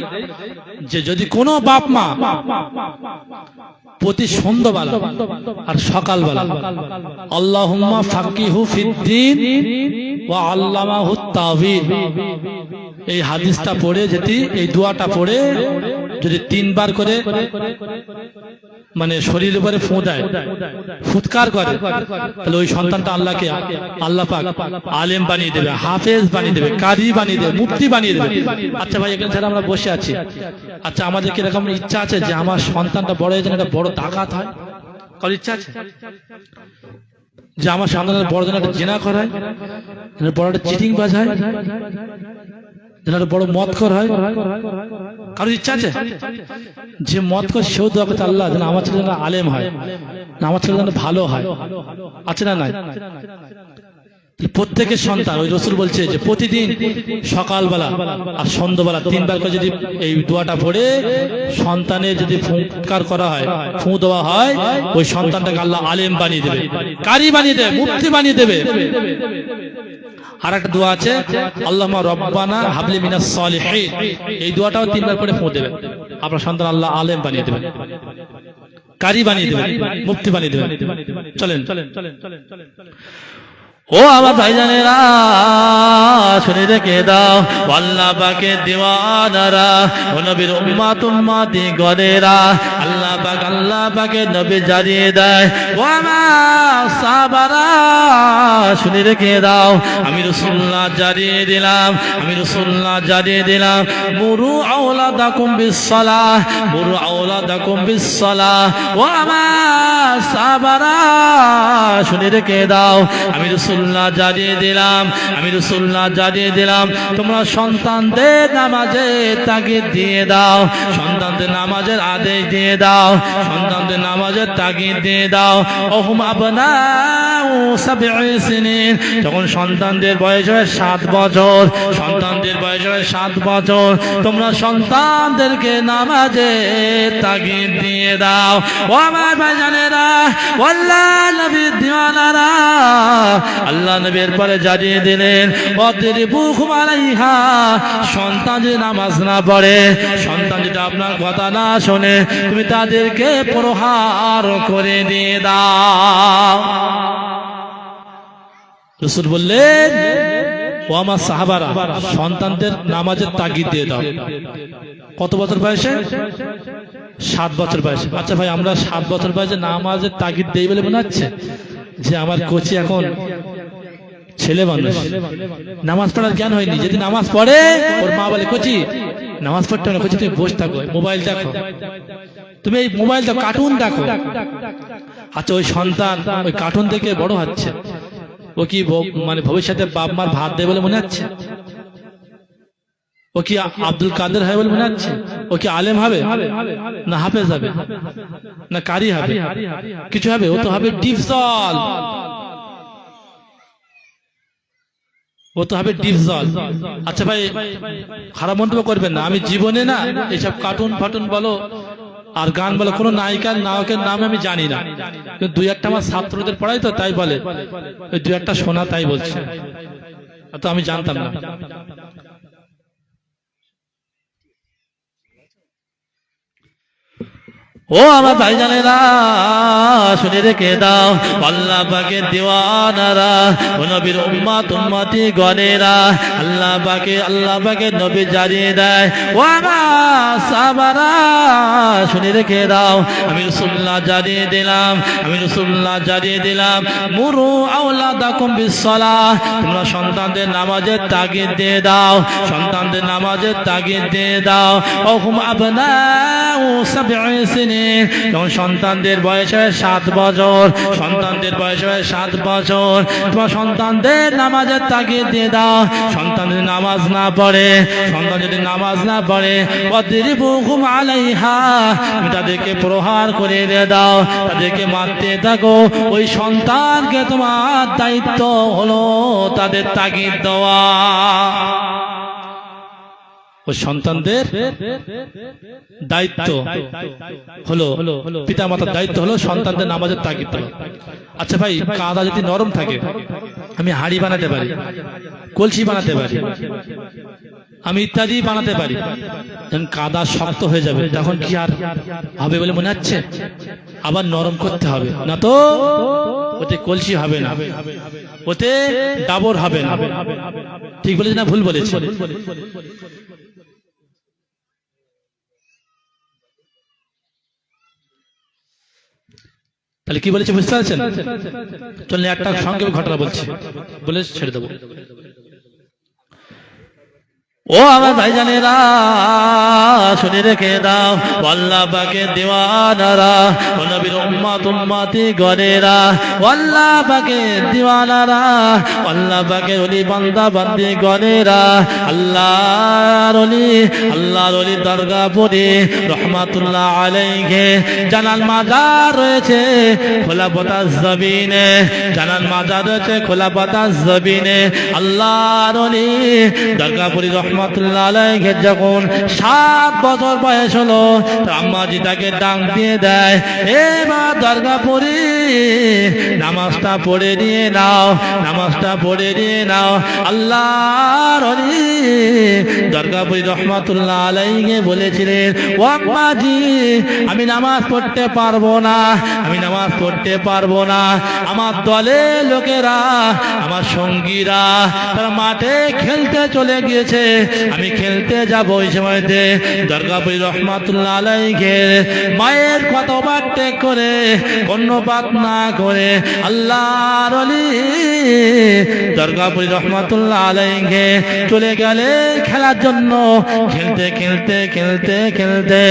যে যদি কোনো বাপ মা প্রতি সন্ধ্যাবেলা আর সকালবেলা আল্লাহুম্মা ফাক্কিহু ফিদ্দীন ওয়া আল্লামাহু তাওয়িল, এই হাদিসটা পড়ে, যদি এই দোয়াটা পড়ে যদি 3 বার করে মানে শরীরের উপরে ফু দেয়, ফুৎকার করে, তাহলে ওই সন্তানটা আল্লাহকে, আল্লাহ পাক আলেম বানিয়ে দেবে, হাফেজ বানিয়ে দেবে, কারি বানিয়ে দেবে, মুফতি বানিয়ে দেবে। আচ্ছা ভাই, এখানে যারা আমরা বসে আছি, আচ্ছা আমাদের কি এরকম ইচ্ছা আছে যে আমার সন্তানটা বড় হয়ে যেন একটা বড় ডাকাত হয়? কার ইচ্ছা আছে যে আমার সন্তানের বড় যেন একটা জেনা করায়, বড় একটা চিটিং বাজ হয়, যেন একটা বড় মদখোর হয়? কারোর ইচ্ছা আছে? যে মদখোর সেও দোয়া করতে, আল্লাহ যেন আমার ছেলে যেন আলেম হয়, আমার ছেলে যেন ভালো হয়। আছে না নাই? প্রত্যেকের সন্তান, ওই রাসূল বলছে যে প্রতিদিন সকালবেলা আর সন্ধ্যাবেলা 3 বার করে যদি এই দোয়াটা পড়ে সন্তানের যদি ফুৎকার করা হয়, ফু দেওয়া হয়, ওই সন্তানটাকে আল্লাহ আলেম বানিয়ে দেবে, কারি বানিয়ে দেবে, মুফতি বানিয়ে দেবে। আর একটা দোয়া আছে, আল্লাহুম্মা রব্বানা হাবলি মিনাস সালিহিন, এই দোয়াটাও 3 বার করে ফু দেবে, আপনার সন্তান আল্লাহ আলেম বানিয়ে দেবে, কারি বানিয়ে দেবে, মুফতি বানিয়ে দেবে। চলেন ও আমার ভাইজানেরা, শুনে রেখে দাও, আল্লাহ পাকের দিওয়ানারা, ও নবীর উম্মত উম্মতি গণেরা, আল্লাহ পাক, আল্লাহ পাকের নবী জানিয়ে দেয়, ও আমার সাহাবারা, শুনে রেখে দাও, আমি রাসূলুল্লাহ জানিয়ে দিলাম, আমি রাসূলুল্লাহ জানিয়ে দিলাম, মুরু আওলাদাকুম বিসসালাহ, মুরু আওলাদাকুম বিসসালাহ। ও আমার সাহাবারা, শুনে রেখে দাও, আমি রাসূলুল্লাহ জানিয়ে দিলাম, আমি রাসূলুল্লাহ জানিয়ে দিলাম তোমরা সন্তানদের নামাজের তাগিদ দিয়ে দাও, সন্তানদের নামাজের আদেশ দিয়ে দাও, সন্তানদের নামাজের তাগিদ দিয়ে দাও। ওহুম আবনাউ সাবঈ সিনিন, যখন সন্তানদের বয়স হয় 7 বছর, সন্তানদের বয়স হয় 7 বছর, তোমরা সন্তানদেরকে নামাজের তাগিদ দিয়ে দাও। ও আমার ভাইজানেরা, আল্লাহ নবীর দিওয়ানারা, আল্লাহ নবীর পরে জানিয়ে দিলেন ওয়াদরিবুহুম আলাইহা, সন্তান যদি নামাজ না পড়ে, সন্তান যদি আপনার কথা না শোনে, তুমি তাদেরকে প্রহার করে দিয়ে দাও। রাসূল বললেন ও আমার সাহাবারা, সন্তানদের নামাজের তাগিদ দিয়ে দাও। কত বছর বয়সে? 7 বছর বয়সে। আচ্ছা ভাই, আমরা 7 বছর বয়সে নামাজের তাগিদ দেই বলে মনে হচ্ছে যে আমার কোচি এখন ছেলে মানুষ, নামাজ পড়ার জ্ঞান হয়নি। যদি নামাজ পড়ে, ওর মা বলে কোচি নামাজ পড়তে হবে না, কোচি তুমি বসে থাকো, মোবাইল দেখো, তুমি এই মোবাইল দেখো, কার্টুন দেখো। আচ্ছা, ওই সন্তান ওই কার্টুন দেখে বড় হচ্ছে, ও কি মানে ভবিষ্যতে বাপ মার ভাত দেবে বলে মনে হচ্ছে? ও কি আব্দুল কাদের হবে বলে মনে হচ্ছে? ও কি আলেম হবে না হাফেজ হবে না কারি হবে? কিছু হবে? ও তো হবে ডিপজল, ও তো হবে ডিপজল। আচ্ছা ভাই, খারাপ মন্তব্য করবেন না, আমি জীবনে না এইসব কার্টুন ফাটুন বলো আর গান বলো, কোনো নায়িকার নায়কের নাম আমি জানি না, কিন্তু 2-1টা আমার ছাত্রদের পড়াই তো, তাই বলে ওই 2-1টা শোনা, তাই বলছে, তো আমি জানতাম না। ও আমার ভাইজানেরা, শুনে রেখে দাও, আল্লাহ পাকের দিওয়ানারা, ও নবীর উম্মত উম্মতি গণেরা, আল্লাহ পাকের নবী জানিয়ে দেয়, ও আমার সাহাবারা, শুনে রেখে দাও, আমি রাসূলুল্লাহ জানিয়ে দিলাম, মুরু আওলাদাকুম বিসসালাহ, তোমরা সন্তানদের নামাজের তাগিদ দিয়ে দাও, সন্তানদের নামাজের তাগিদ দিয়ে দাও। ওহুম আবনাউ সাবঈ সিনিন, যখন সন্তানদের বয়স হয় 7 বছর, সন্তানদের বয়স হয় 7 বছর, তোমার সন্তানদের নামাজের তাগিদ দিয়ে দাও। সন্তান যদি নামাজ না পড়ে, ওয়াদরিবুহুম আলাইহা, তুমি তাদেরকে প্রহার করে দিয়ে দাও, তাদেরকে মারতে থাকো। ওই সন্তানকে তোমার দায়িত্ব হলো তাদের তাগিদ দেওয়া। ওই সন্তানদের দায়িত্ব হলো, পিতা মাতার দায়িত্ব হলো সন্তানদের নামাজের তাগিদ দেওয়া। আচ্ছা ভাই, কাদা যদি নরম থাকে, আমি হাড়ি বানাতে পারি, কলসি বানাতে পারি, আমি ইত্যাদি বানাতে পারি, যখন কাদা শক্ত হয়ে যাবে তখন কি আর হবে বলে মনে হচ্ছে? আবার নরম করতে হবে না তো, ওতে কলসি হবে না, ওতে ডাবর হবে না। ঠিক বলেছি না ভুল বলেছি? তাহলে কি বলেছে বুঝতে পারছেন? চলুন একটা সংক্ষেপে ঘটনা বলছি, বলে ছেড়ে দেবো। ও আমার ভাইজানেরা, শুনে রেখে দাও, আল্লাহ পাকের দিওয়ানারা, ও নবীর উম্মত উম্মতি গণেরা, আল্লাহ পাকের দিওয়ানারা, আল্লাহ পাকের ওলি বান্দা বান্দি গণেরা, আল্লাহর ওলি দরগাপুরে রহমাতুল্লাহ আলাইহি জানাল মাজার রয়েছে খোলাফাতাজ জমিনে, জানাল মাজার রয়েছে খোলাফাতাজ জমিনে। আল্লাহর ওলি দরগাপুরি রহমাতুল্লাহ আলাইহি যখন 7 বছর বয়স হলো, আম্মাজি তাকে ডাক দিয়ে দেয়, এবার দরগাপুরি নামাজটা পড়ে নিয়ে নাও, নামাজটা পড়ে নিয়ে নাও। আল্লাহর ওলি দরগাপুরি রহমাতুল্লাহ আলাইহি বলেছিলেন, ও আম্মাজি, আমি নামাজ পড়তে পারবো না, আমি নামাজ পড়তে পারবো না, আমার দলের লোকেরা, আমার সঙ্গীরা তারা মাঠে খেলতে চলে গিয়েছে, আমি খেলতে যাব ওই সময়তে দুর্গাপুরী রহমাতুল্লাহ আলাইহি মায়ের কথা ওভারটেক করে কর্ণপাত না করে আল্লাহর ওলি দুর্গাপুরী রহমাতুল্লাহ আলাইহি চলে গেলেন খেলার জন্য। খেলতে খেলতে খেলতে খেলতে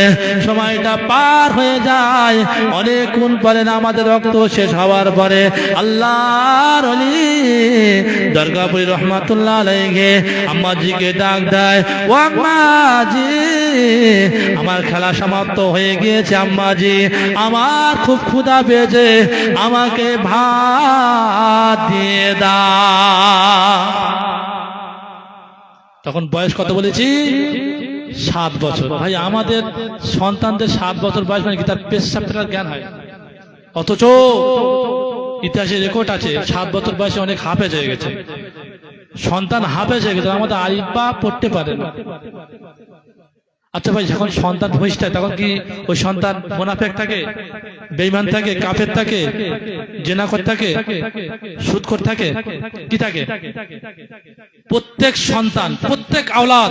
সময়টা পার হয়ে যায়। অনেকক্ষণ পরে আমাদের রক্ত শেষ হওয়ার পরে আল্লাহর ওলি দুর্গাপুরী রহমাতুল্লাহ আলাইহি আম্মাজিকে ডাক দেয়, ও আম্মাজি, আমার খেলা সমাপ্ত হয়ে গিয়েছে আম্মাজি, আমার খুব ক্ষুধা পেয়েছে, আমাকে ভাত দিয়ে দাও। তখন বয়স কত বলেছি? 7 বছর। ভাই আমাদের সন্তানদের 7 বছর বয়স মানে কি তার পেশাব ফেলার জ্ঞান হয়? অথচ ইতিহাসে রেকর্ড আছে 7 বছর বয়সে অনেক হাফেজ হয়ে গেছে। সন্তান হাফেজ হয়ে গেছে, আমাদের আলিফবা পড়তে পারে না। আচ্ছা ভাই, যখন সন্তান ভূমিষ্ঠ হয় তখন কি ওই সন্তান মুনাফিক থাকে, বেঈমান থাকে, কাফের থাকে, জিনাখোর থাকে, সুদখোর থাকে, কি থাকে? প্রত্যেক সন্তান, প্রত্যেক আওলাদ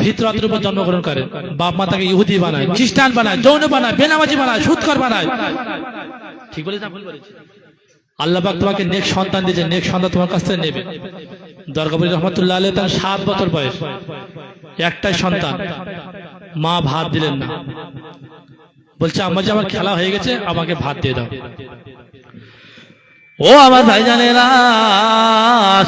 ফিতরাতের উপর জন্মগ্রহণ করে। বাপ মা তাকে ইহুদি বানায়, খ্রিস্টান বানায়, যৌন বানায়, বেনামাজি বানায়, সুদখোর বানায়। ঠিক বলেছি না ভুল বলেছি? আল্লাহ পাক তোমাকে নেক সন্তান দিয়েছে, নেক সন্তান তোমার কাছ থেকে নেবে। দুর্গাপুরী রহমাতুল্লাহ আলাইহি তার 7 বছর বয়স, একটাই সন্তান, মা ভাত দিলেন না, বলছে আম্মাজি আমার খেলা হয়ে গেছে, আমাকে ভাত দিয়ে দাও। ও আমার ভাইজানেরা,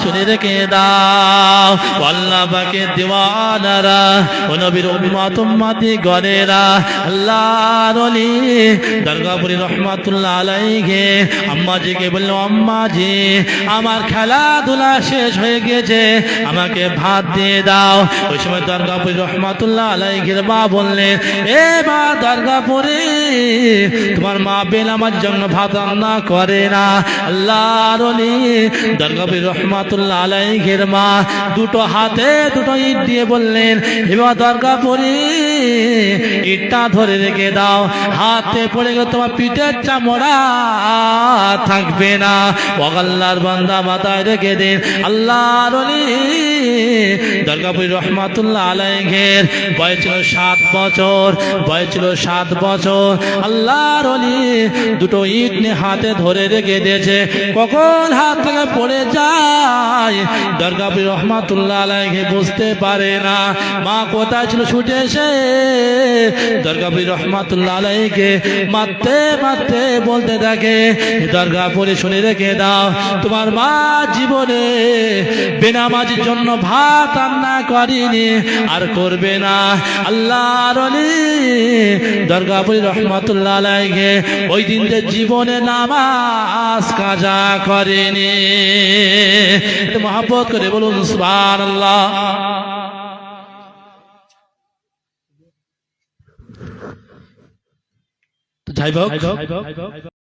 শুনে রেখে দাও, আল্লাহ পাকের দিওয়ানারা, ও নবীর উম্মত উম্মতি গণেরা, আল্লাহর ওলি দুর্গাপুরী রহমাতুল্লাহ আলাইহি আম্মাজিকে বলল, আম্মাজি আমার খেলাধুলা শেষ হয়ে গেছে, আমাকে ভাত দিয়ে দাও। ওই সময় দুর্গাপুরী রহমাতুল্লাহ আলাইহির মা বললেন, এ মা দুর্গাপুরী, তোমার মা বেনামার জন্য ভাত রান্না করে না। আল্লাহর ওলি দুর্গাপুরী রহমাতুল্লাহ আলাইহির মা দুটো হাতে দুটো ইট দিয়ে বললেন, এবার দুর্গাপুরী ইটটা ধরে রেখে দাও, হাতে পড়ে গেলে তোমার পিঠের চামড়া থাকবে না। ও আল্লাহর বান্দা মাথায় রেখে দিন, আল্লাহর ওলি দুর্গাপুরী রহমাতুল্লাহ আলাইহির বয়স ছিল 7 বছর, বয়স ছিল 7 বছর। আল্লাহর ওলি দুটো ইট নিয়ে হাতে ধরে রেখে দিয়েছে, কখন হাত থেকে পড়ে যায় দুর্গাপুরী রহমাতুল্লাহ আলাইহি বুঝতে পারে না। মা কোথায় ছিল, ছুটে এসে দুর্গাপুরী রহমাতুল্লাহ আলাইহিকে মারতে মারতে বলতে থাকে, দুর্গাপুরী শুনে রেখে দাও, তোমার মা জীবনে বেনামাজির জন্য ভাত রান্না করেনি, আর করবে না। আল্লাহর ওলি দুর্গাপুরী রহমাতুল্লাহ আলাইহি ওই দিন যে জীবনে নামাজ কাজা করেনি। মহব্বত করে বলুন সুবহানাল্লাহ। যাই হোক,